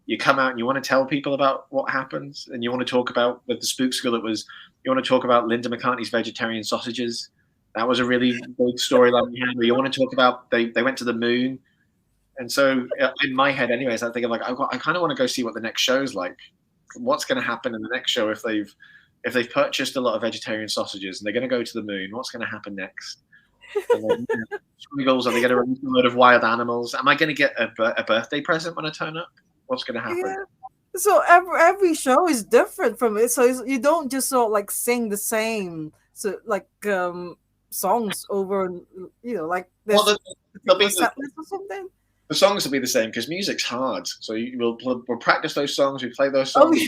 you come out and you want to tell people about what happens, and you want to talk about with the Spook School. You want to talk about Linda McCartney's vegetarian sausages. That was a really big storyline we had. Or you want to talk about they went to the moon, and so in my head, anyways, I think I'm like I kind of want to go see what the next show's like. What's going to happen in the next show if they've purchased a lot of vegetarian sausages and they're going to go to the moon? What's going to happen next? And then, Squiggles, are they going to release a load of wild animals? Am I going to get a birthday present when I turn up? What's going to happen? yeah. So every show is different from it. So you don't just sort of like sing the same, so like songs over, like Well, this there'll be particular set list or something. the songs will be the same because music's hard. So we'll practice those songs, we play those Oh, songs,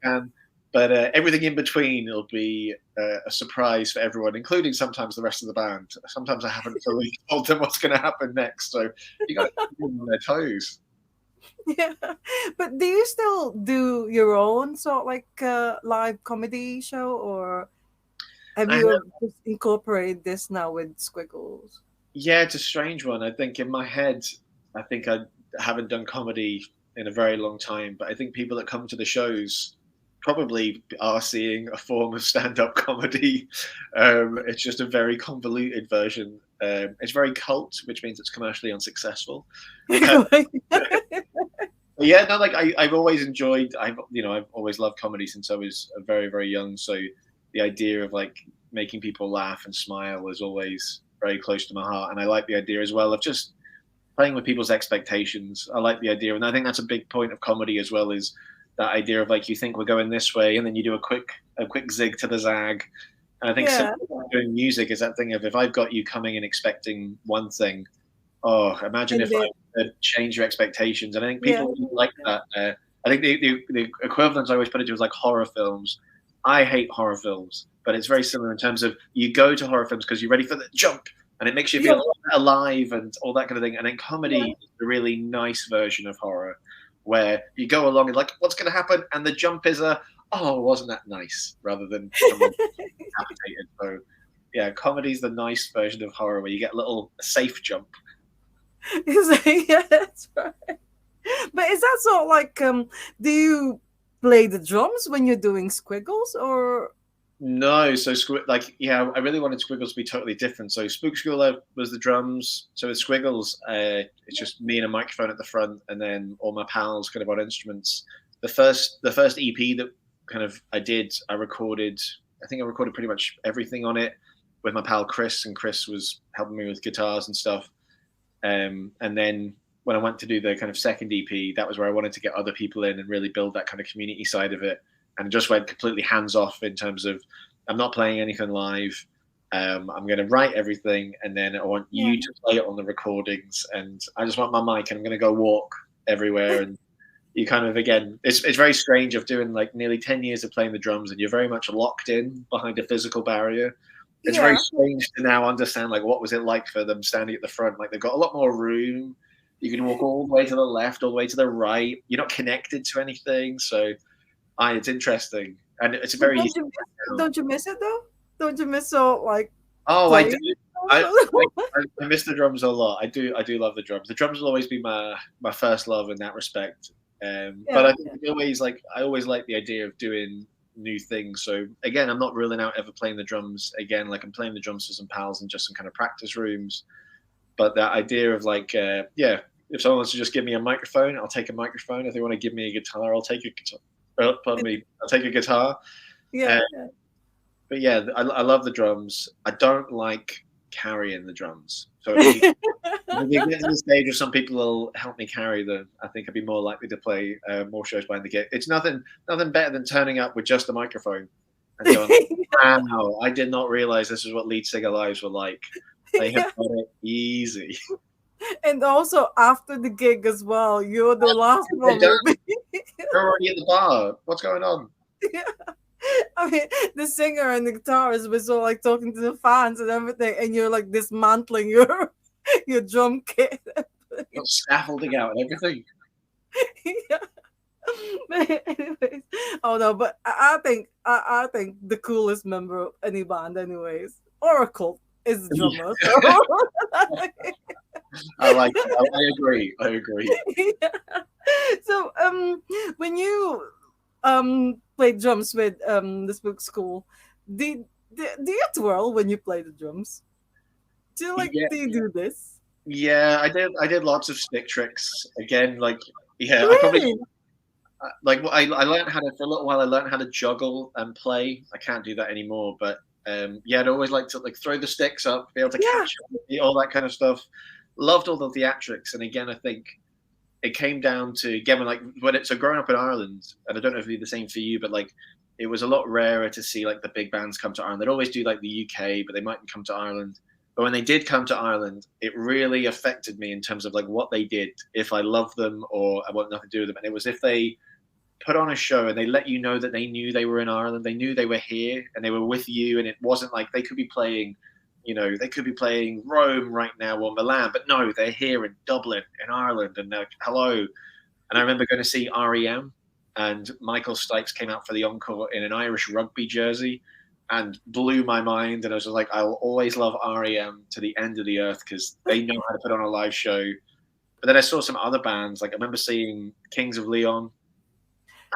and but everything in between will be a surprise for everyone, including sometimes the rest of the band. Sometimes I haven't fully told them what's going to happen next, so you got to keep them on their toes. yeah. But do you still do your own sort of like live comedy show, or have I you just incorporated this now with Squiggles? Yeah, it's a strange one. I think in my head, I think I haven't done comedy in a very long time, but I think people that come to the shows probably are seeing a form of stand-up comedy. It's just a very convoluted version. It's very cult, which means it's commercially unsuccessful. Uh, yeah, no, like I've always enjoyed. I've always loved comedy since I was very, very young. So the idea of like making people laugh and smile is always very close to my heart, and I like the idea as well of just playing with people's expectations. I like the idea, and I think that's a big point of comedy as well, is that idea of like you think we're going this way, and then you do a quick zig to the zag. And I think Yeah. similar to doing music is that thing of if I've got you coming and expecting one thing, oh, imagine And if I then, could change your expectations. And I think yeah. people really like that. I think the equivalent I always put it to is like horror films. I hate horror films, but it's very similar in terms of you go to horror films because you're ready for the jump, and it makes you Yeah. feel alive and all that kind of thing. And then Yeah. comedy is a really nice version of horror, where you go along and like, what's going to happen? And the jump is oh, wasn't that nice? Rather than someone decapitated. So yeah, comedy's the nice version of horror where you get a little safe jump. Yeah, that's right. But is that sort of like do you play the drums when you're doing Squiggles, or No, so like yeah, I really wanted Squiggles to be totally different. So Spook School was the drums. So with Squiggles, it's just me and a microphone at the front, and then all my pals kind of on instruments. The first EP that kind of I recorded. I think I recorded pretty much everything on it with my pal Chris, and Chris was helping me with guitars and stuff. And then when I went to do the kind of second EP, that was where I wanted to get other people in and really build that kind of community side of it. And just went completely hands off in terms of I'm not playing anything live. I'm going to write everything, and then I want yeah, you to play it on the recordings. And I just want my mic, and I'm going to go walk everywhere. And you kind of again, it's very strange of doing like nearly 10 years of playing the drums, and you're very much locked in behind a physical barrier. It's very yeah, strange to now understand like what was it like for them standing at the front. Like they've got a lot more room. You can walk all the way to the left, all the way to the right. You're not connected to anything, so it's interesting, and it's a but very easy. don't you miss it though? Don't you miss sort of like Oh, I do. playing? I, I miss the drums a lot. I do love the drums. The drums will always be my first love in that respect. But Yeah, I think I always like the idea of doing new things. So again, I'm not ruling out ever playing the drums again. Like I'm playing the drums for some pals in just some kind of practice rooms. But that idea of like, yeah, if someone wants to just give me a microphone, I'll take a microphone. If they want to give me a guitar, I'll take a guitar. Pardon me, I'll take a guitar. Yeah, yeah. But yeah, I love the drums. I don't like carrying the drums. So if you get to the stage where some people will help me carry them, I think I'd be more likely to play more shows behind the gate. It's nothing better than turning up with just a microphone and going, wow, I did not realize this is what lead singer lives were like. They have got it easy. And also after the gig as well, you're the last one. They're already at the bar. What's going on? Yeah. I mean, the singer and the guitarist was all like talking to the fans and everything, and you're like dismantling your drum kit. Got scaffolding out and everything. Yeah. But anyways, oh no, but I think the coolest member of any band, anyways, or a cult, is the drummer. So. I like that. I agree. Yeah. So when you played drums with the Spook School, do you twirl when you play the drums? Do you do you do this? Yeah, I did lots of stick tricks. Again, like yeah, Really? I probably like I learned how to for a little while. I learned how to juggle and play. I can't do that anymore, but yeah, I'd always like to like throw the sticks up, be able to catch it, all that kind of stuff. Loved all the theatrics, and again, I think it came down to again like when it's so growing up in Ireland, and I don't know if it'd be the same for you, but like it was a lot rarer to see like the big bands come to Ireland. They'd always do like the UK, but they mightn't come to Ireland. But when they did come to Ireland, it really affected me in terms of like what they did, if I loved them or I want nothing to do with them. And it was if they put on a show and they let you know that they knew they were in Ireland, they knew they were here and they were with you. And it wasn't like they could be playing, you know, they could be playing Rome right now or Milan, but no, they're here in Dublin, in Ireland, and they're hello. And I remember going to see REM, and Michael Stites came out for the encore in an Irish rugby jersey and blew my mind. And I was just like, I will always love REM to the end of the earth because they know how to put on a live show. But then I saw some other bands. Like I remember seeing Kings of Leon.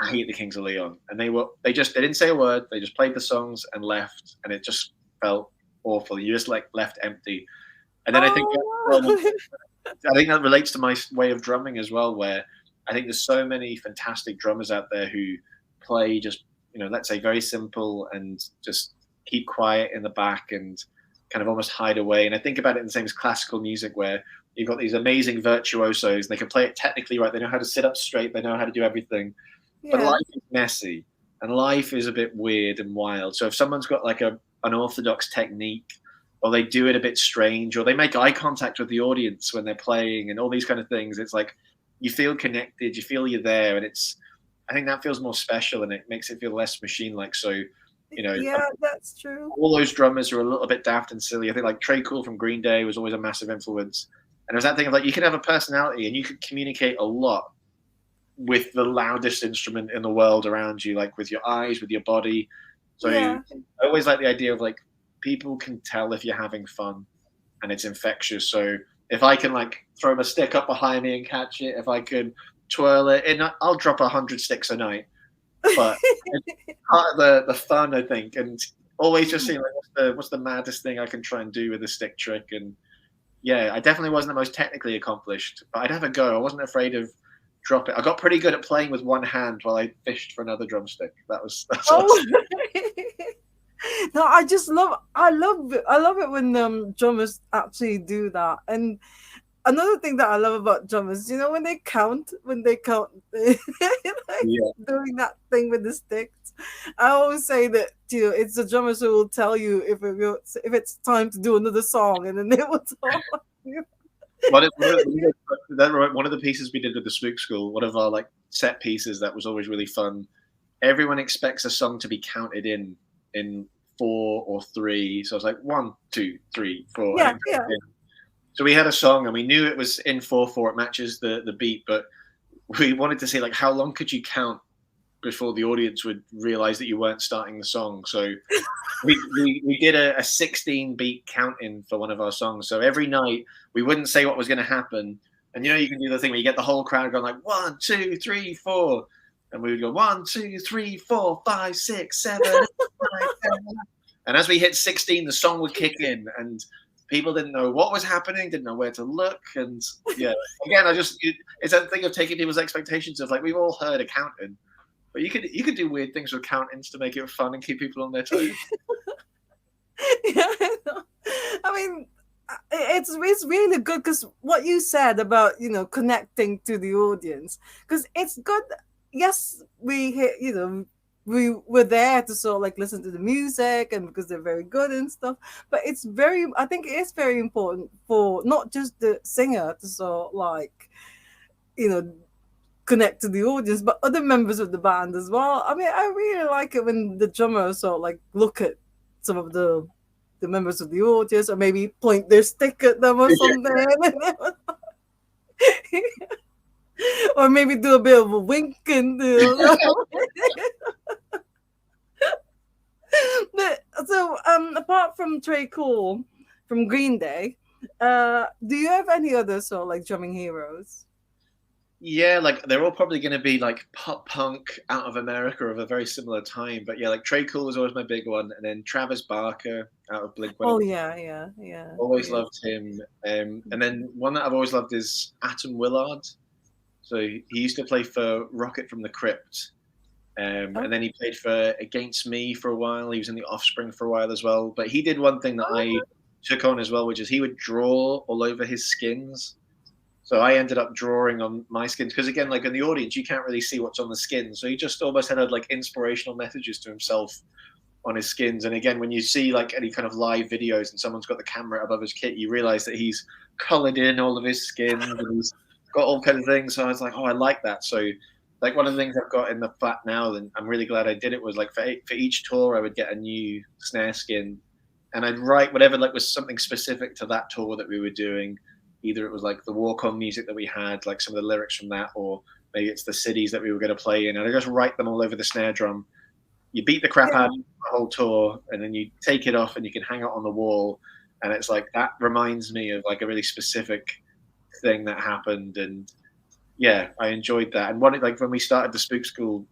I hate the Kings of Leon. And they didn't say a word. They just played the songs and left. And it just felt awful. You just like left empty. And then I think that relates to my way of drumming as well, where I think there's so many fantastic drummers out there who play just, you know, let's say very simple and just keep quiet in the back and kind of almost hide away. And I think about it in the same as classical music, where you've got these amazing virtuosos and they can play it technically right. They know how to sit up straight. They know how to do everything. Yeah. But life is messy and life is a bit weird and wild. So if someone's got like an orthodox technique, or they do it a bit strange, or they make eye contact with the audience when they're playing and all these kind of things, it's like you feel connected, you feel you're there. And I think that feels more special and it makes it feel less machine-like. So, you know, yeah, that's true. All those drummers are a little bit daft and silly. I think like Trey Cool from Green Day was always a massive influence. And it was that thing of like, you can have a personality and you can communicate a lot with the loudest instrument in the world around you, like with your eyes, with your body. So yeah. I always like the idea of like, people can tell if you're having fun and it's infectious. So if I can like throw my stick up behind me and catch it, if I could twirl it, and I'll drop 100 sticks a night. But it's part of the fun, I think, and always just seeing like what's the maddest thing I can try and do with a stick trick. And yeah, I definitely wasn't the most technically accomplished, but I'd have a go. I wasn't afraid of drop it. I got pretty good at playing with one hand while I fished for another drumstick. That's awesome. No, I love it when drummers actually do that. And another thing that I love about drummers, you know, when they count, like doing that thing with the sticks. I always say that, you know, it's the drummers who will tell you if it's time to do another song, and then they will tell you. One of the pieces we did with the Spook School, one of our like set pieces that was always really fun. Everyone expects a song to be counted in 4 or 3. So I was like 1, 2, 3, 4. Yeah. So we had a song and we knew it was in 4/4. It matches the beat, but we wanted to see like how long could you count before the audience would realize that you weren't starting the song. So we did a 16 beat count in for one of our songs. So every night we wouldn't say what was going to happen. And you know, you can do the thing where you get the whole crowd going like 1, 2, 3, 4. And we would go 1, 2, 3, 4, 5, 6, 7, 8, 9, 10. And as we hit 16, the song would kick in, and people didn't know what was happening, didn't know where to look. And yeah, again, it's that thing of taking people's expectations of like, we've all heard accounting, but you could do weird things with accountants to make it fun and keep people on their toes. Yeah, I mean, it's really good because what you said about connecting to the audience, because it's good. Yes, we were there to sort of like listen to the music and because they're very good and stuff, but I think it is very important for not just the singer to sort of like you know connect to the audience, but other members of the band as well. I mean, I really like it when the drummer sort of like look at some of the members of the audience, or maybe point their stick at them or something. Or maybe do a bit of a wink and But so apart from Trey Cool from Green Day, do you have any other sort of like drumming heroes? Yeah, like they're all probably going to be like pop punk out of America of a very similar time. But yeah, like Trey Cool was always my big one, and then Travis Barker out of Blink Oh 182. yeah. Always loved him. And then one that I've always loved is Atom Willard. So he used to play for Rocket from the Crypt. And then he played for Against Me for a while. He was in the Offspring for a while as well. But he did one thing that I took on as well, which is he would draw all over his skins. So I ended up drawing on my skins because, again, like in the audience, you can't really see what's on the skin. So he just almost had like inspirational messages to himself on his skins. And again, when you see like any kind of live videos and someone's got the camera above his kit, you realize that he's colored in all of his skins and he's got all kinds of things. So I was like, oh, I like that. So like one of the things I've got in the flat now, and I'm really glad I did it, was like for each tour, I would get a new snare skin and I'd write whatever like was something specific to that tour that we were doing. Either it was like the walk-on music that we had, like some of the lyrics from that, or maybe it's the cities that we were going to play in. And I just write them all over the snare drum. You beat the crap out of the whole tour, and then you take it off and you can hang it on the wall. And it's like, that reminds me of like a really specific thing that happened. And yeah, I enjoyed that. And like when we started the Spook School,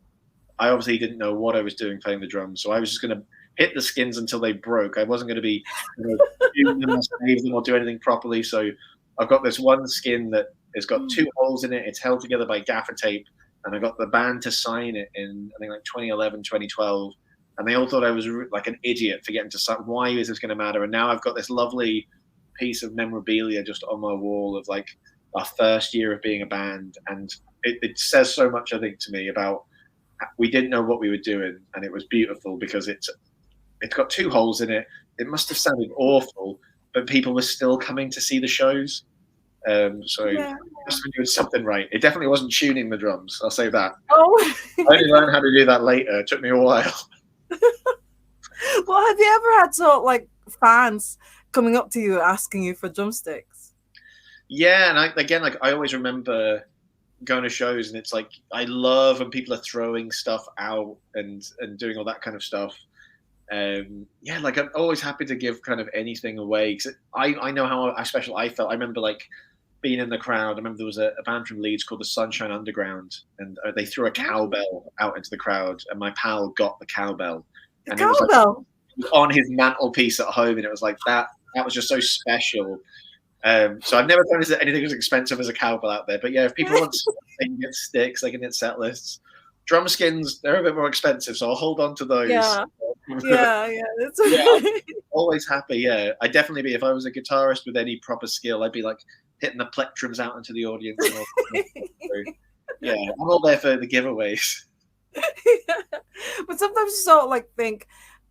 I obviously didn't know what I was doing playing the drums. So I was just going to hit the skins until they broke. I wasn't going to be tune them or save them or do anything properly. So I've got this one skin that has got 2 holes in it. It's held together by gaffer tape. And I got the band to sign it in, I think, like 2011, 2012. And they all thought I was like an idiot for getting to sign. Why is this going to matter? And now I've got this lovely piece of memorabilia just on my wall of like our first year of being a band. And it says so much, I think, to me about we didn't know what we were doing. And it was beautiful because it's got 2 holes in it. It must have sounded awful, but people were still coming to see the shows. I must have been doing something right. It definitely wasn't tuning the drums. I'll say that. Oh, I only learned how to do that later. It took me a while. well, have you ever had sort of like fans coming up to you asking you for drumsticks? Yeah, and I always remember going to shows, and it's like I love when people are throwing stuff out and doing all that kind of stuff. Yeah, like I'm always happy to give kind of anything away because I know how special I felt. I remember like being in the crowd. I remember there was a band from Leeds called the Sunshine Underground, and they threw a cowbell out into the crowd, and my pal got the cowbell. And it was like on his mantelpiece at home, and it was like that was just so special. So I've never found anything as expensive as a cowbell out there. But yeah, if people want they can get sticks, they can get set lists. Drum skins, they're a bit more expensive, so I'll hold on to those. Yeah. That's I'm always happy. Yeah, I'd definitely be if I was a guitarist with any proper skill. I'd be like hitting the plectrums out into the audience. And all so, yeah, I'm all there for the giveaways. But sometimes you sort of like think,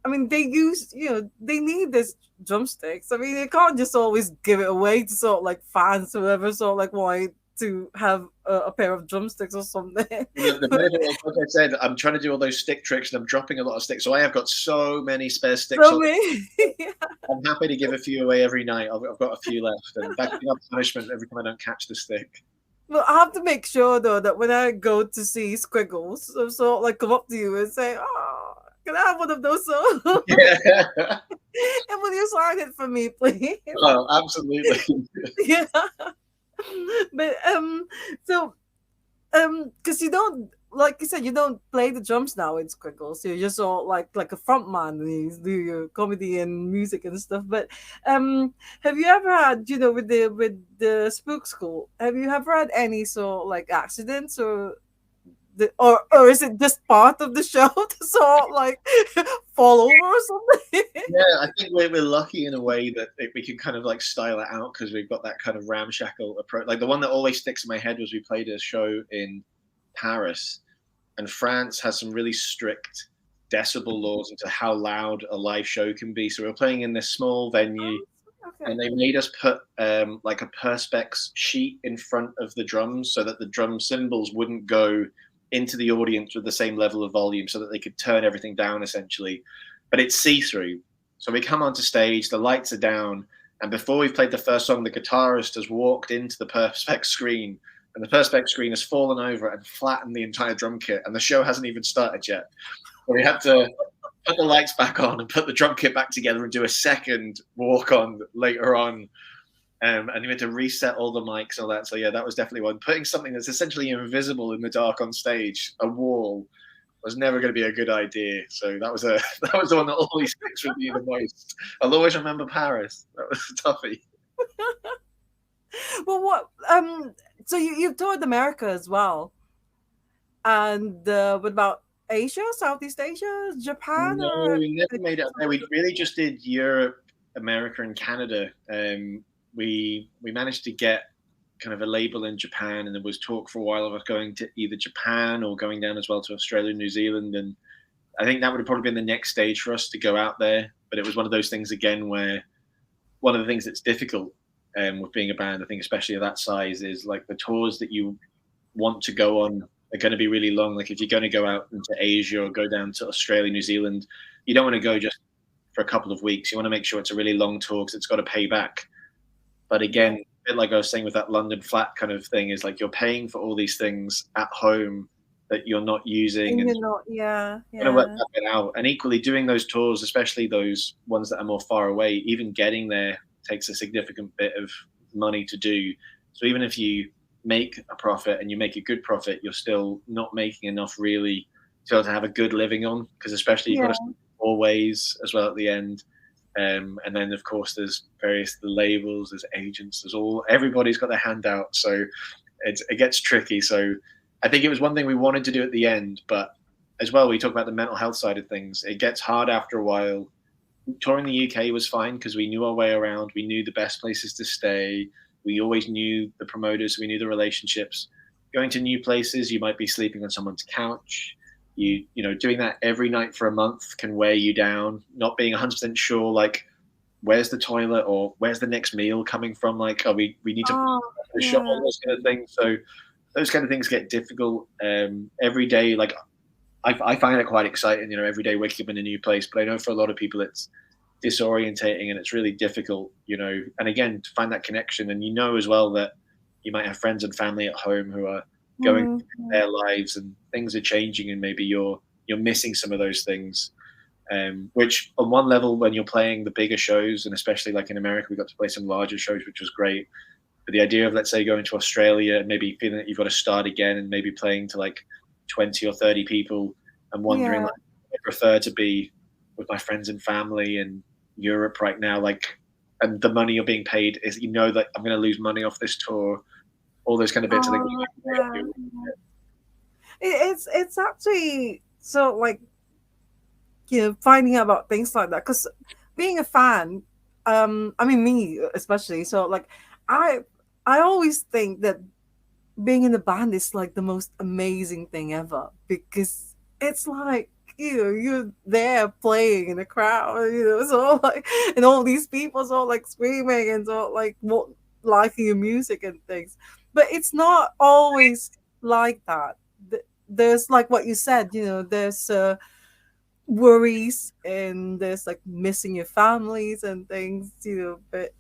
I mean, they need this drumsticks. I mean, they can't just always give it away to sort of like fans, whoever sort of like want to have a pair of drumsticks or something. The benefit, like I said, I'm trying to do all those stick tricks and I'm dropping a lot of sticks. So I have got so many spare sticks. I'm happy to give a few away every night. I've got a few left. And backing up punishment every time I don't catch the stick. Well, I have to make sure though that when I go to see Squiggles, I sort of like come up to you and say, "Oh, can I have one of those?" Yeah. And will you sign it for me, please? Oh, absolutely. Yeah. But so because like you said, you don't play the drums now in Squiggles. You're just all like a front man and you do your comedy and music and stuff. But um, have you ever had, with the Spook School? Have you ever had any sort of like accidents or is it just part of the show to sort of like fall over or something? Yeah, I think we're lucky in a way that we can kind of like style it out because we've got that kind of ramshackle approach. Like the one that always sticks in my head was we played a show in Paris, and France has some really strict decibel laws into how loud a live show can be. So we were playing in this small venue, Okay. and they made us put like a perspex sheet in front of the drums so that the drum cymbals wouldn't go into the audience with the same level of volume, so that they could turn everything down essentially. But it's see-through. So we come onto stage, the lights are down, and before we've played the first song, the guitarist has walked into the perspex screen, and the perspex screen has fallen over and flattened the entire drum kit, and the show hasn't even started yet. So we had to put the lights back on and put the drum kit back together and do a second walk on later on. And you had to reset all the mics and all that. So yeah, that was definitely one. Putting something that's essentially invisible in the dark on stage, a wall, was never going to be a good idea. So that was the one that always sticks with me the most. I'll always remember Paris. That was a toughie. Well, what so you've toured America as well, and what about Asia, Southeast Asia, Japan, No, or we never made it up there. We really just did Europe, America, and Canada. We managed to get kind of a label in Japan, and there was talk for a while of us going to either Japan or going down as well to Australia, New Zealand, and I think that would have probably been the next stage for us to go out there. But it was one of those things again where one of the things that's difficult with being a band, I think, especially of that size, is like the tours that you want to go on are going to be really long. Like if you're going to go out into Asia or go down to Australia, New Zealand, you don't want to go just for a couple of weeks. You want to make sure it's a really long tour because it's got to pay back. But again, a bit like I was saying with that London flat kind of thing, is like you're paying for all these things at home that you're not using, and and you're not, yeah, going to work yeah. that bit out. And equally, doing those tours, especially those ones that are more far away, even getting there takes a significant bit of money to do. So even if you make a profit and you make a good profit, you're still not making enough really to be able to have a good living on, because especially you've got to spend 4 ways as well at the end. And then of course there's the labels, there's agents, everybody's got their hand out. So it gets tricky. So I think it was one thing we wanted to do at the end, but as well, we talk about the mental health side of things. It gets hard after a while. Touring the UK was fine because we knew our way around. We knew the best places to stay. We always knew the promoters. We knew the relationships. Going to new places, you might be sleeping on someone's couch. You know, doing that every night for a month can wear you down. Not being 100% sure, like, where's the toilet or where's the next meal coming from? Like, we need to shop, all those kind of things. So those kind of things get difficult. Every day, like, I find it quite exciting, you know, every day waking up in a new place. But I know for a lot of people, it's disorientating and it's really difficult, you know. And again, to find that connection, and you know as well that you might have friends and family at home who are going through their lives and things are changing, and maybe you're missing some of those things. Which on one level, when you're playing the bigger shows, and especially like in America, we got to play some larger shows, which was great. But the idea of, let's say, going to Australia and maybe feeling that you've got to start again and maybe playing to like 20 or 30 people and wondering, like, I prefer to be with my friends and family in Europe right now, like, and the money you're being paid is, you know, that I'm going to lose money off this tour, all those kind of bits. I think It's actually so, like, finding out about things like that, because being a fan, I mean, me especially, so like I I always think that being in a band is like the most amazing thing ever, because it's like, you're there playing in a crowd, so like, and all these people so like screaming and so like liking your music and things. But it's not always like that. There's, like what you said, there's worries, and there's like missing your families and things, but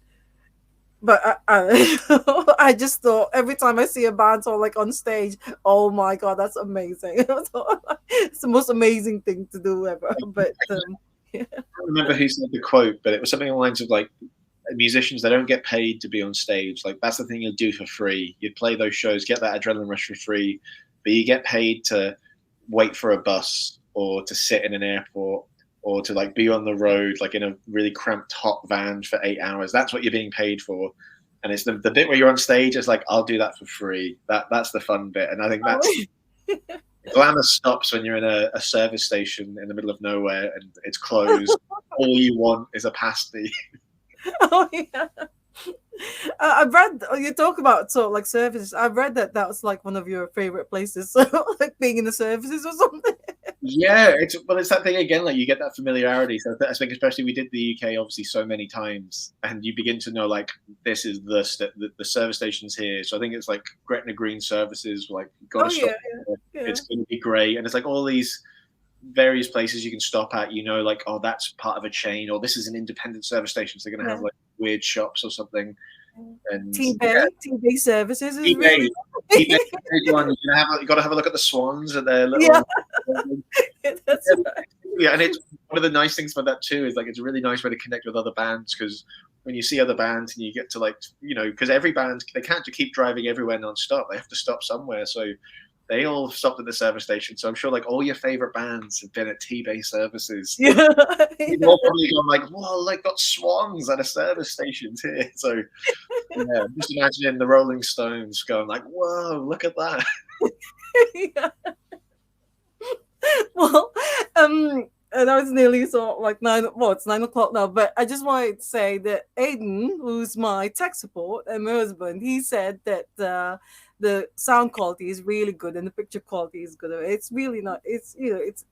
I just thought every time I see a band song like on stage, oh my god, that's amazing. It's the most amazing thing to do ever. But I don't remember who said the quote, but it was something along the lines of like, musicians, they don't get paid to be on stage. Like, that's the thing you'll do for free. You'd play those shows, get that adrenaline rush for free, but you get paid to wait for a bus or to sit in an airport or to like be on the road like in a really cramped hot van for 8 hours. That's what you're being paid for. And it's the bit where you're on stage is like, I'll do that for free. That's the fun bit. And I think that's glamour stops when you're in a service station in the middle of nowhere and it's closed. All you want is a pasty. Oh yeah. I've read you talk about sort of like services. I've read that that was like one of your favorite places, so like being in the services or something. Yeah, it's that thing again. Like you get that familiarity. So I think, especially we did the UK obviously so many times, and you begin to know like this is the service stations here. So I think it's like Gretna Green Services. Like got Oh to stop. yeah, yeah, It's going to be great, and it's like all these various places you can stop at. You know, like oh that's part of a chain, or this is an independent service station. So they're going to yeah. have like weird shops or something. And T-Bay services is eBay, really eBay, big one. You got to have a look at the swans at their yeah. little. That's right. Yeah, and it's one of the nice things about that too is like it's a really nice way to connect with other bands because when you see other bands and you get to like because every band they can't just keep driving everywhere non-stop. They have to stop somewhere, so they all stopped at the service station. So I'm sure like all your favorite bands have been at T-Bay services. Yeah. You've all probably gone like, whoa, like got swans at a service station here. So yeah, just imagining the Rolling Stones going like, whoa, look at that. Yeah. Well, and I was nearly sort of like nine. Well, it's 9 o'clock now, but I just wanted to say that Aiden, who's my tech support and my husband, he said that the sound quality is really good and the picture quality is good. It's really not. It's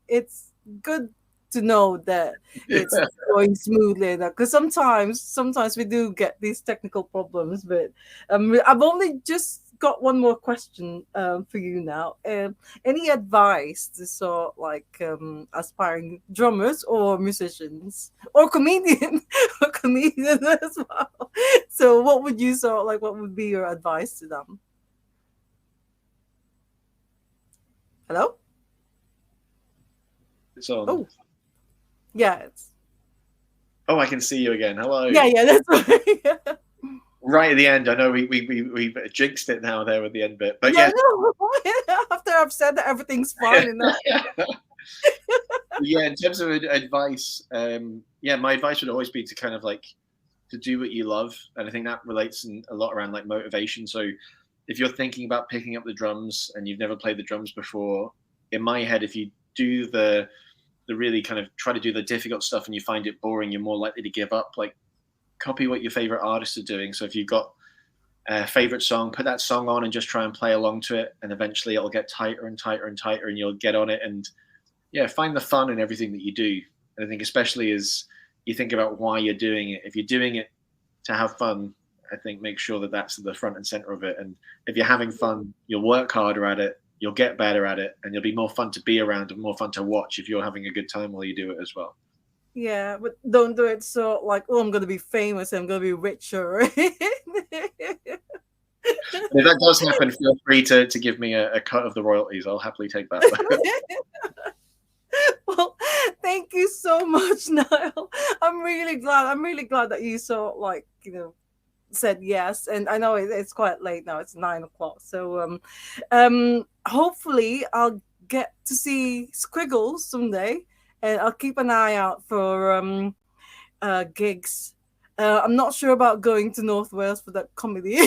it's good to know that it's going smoothly because sometimes we do get these technical problems. But I've only just got one more question for you now. Any advice to sort like aspiring drummers or musicians or comedian or comedian as well? So what would you sort like? What would be your advice to them? Hello? It's on. Oh, yeah, it's Oh, I can see you again. Hello. yeah, that's right. Right at the end. I know we've jinxed it now there with the end bit, but Yeah, yeah, no. After I've said that everything's fine enough. yeah. In terms of advice, yeah, my advice would always be to kind of like to do what you love, and I think that relates a lot around like motivation. So if you're thinking about picking up the drums and you've never played the drums before, in my head, if you do the really kind of try to do the difficult stuff and you find it boring, you're more likely to give up. Like copy what your favorite artists are doing. So if you've got a favorite song, put that song on and just try and play along to it, and eventually it'll get tighter and tighter and tighter, and you'll get on it. And yeah, find the fun in everything that you do. And I think especially as you think about why you're doing it, if you're doing it to have fun, I think make sure that that's the front and center of it. And if you're having fun, you'll work harder at it, you'll get better at it, and you'll be more fun to be around and more fun to watch if you're having a good time while you do it as well. Yeah, but don't do it so like, oh, I'm gonna be famous, I'm gonna be richer. If that does happen, feel free to give me a cut of the royalties. I'll happily take that. Well, thank you so much, Niall. I'm really glad. I'm really glad that you saw like said yes. And I know it's quite late now. It's 9 o'clock. So hopefully I'll get to see Squiggles someday, and I'll keep an eye out for gigs. I'm not sure about going to North Wales for that comedy.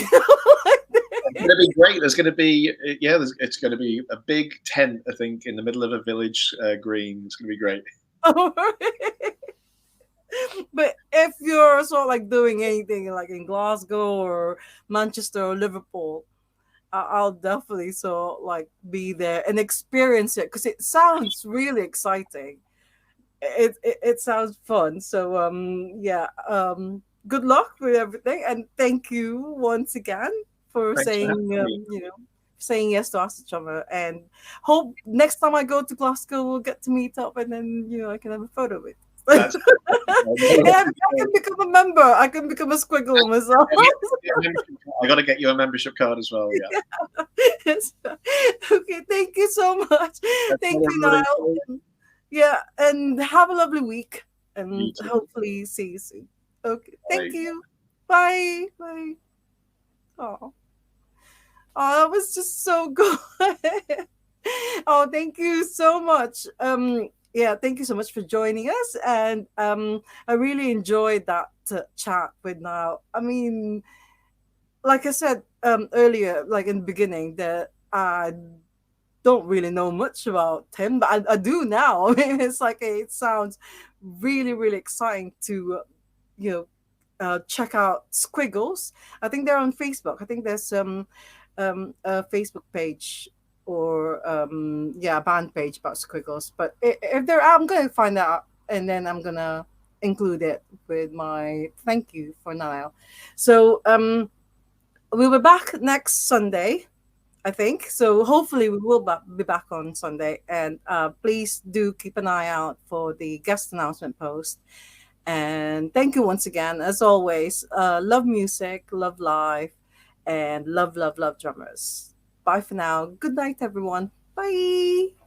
It's going to be great. There's going to be it's going to be a big tent, I think, in the middle of a village green. It's going to be great. But if you're sort of like doing anything like in Glasgow or Manchester or Liverpool, I'll definitely sort of like be there and experience it because it sounds really exciting. It sounds fun. So yeah, good luck with everything, and thank you once again for Thanks for saying having me. saying yes to us each other. And hope next time I go to Glasgow we'll get to meet up, and then I can have a photo with. That's And I can become a member. I can become a squiggle myself. I got to get you a membership card as well. Yeah. Yes. Okay, thank you so much. That's Thank what you, I'm really Niall. Yeah, and have a lovely week, and You too. hopefully see you soon. Okay, Bye. thank you. Bye. Bye. Oh, that was just so good. Oh, thank you so much. Yeah, thank you so much for joining us, and I really enjoyed that chat with Niall. I mean, like I said earlier, like in the beginning, that I don't really know much about him, but I do now. I mean, it's like it sounds really, really exciting to, you know, check out Squiggles. I think they're on Facebook. I think there's a Facebook page or yeah, a band page about Squiggles. But if there, I'm gonna find out and then I'm gonna include it with my thank you for Niall. So we'll be back next Sunday, I think. So hopefully we will be back on Sunday. And please do keep an eye out for the guest announcement post. And thank you once again. As always, love music, love life, and love, love, love drummers. Bye for now. Good night, everyone. Bye.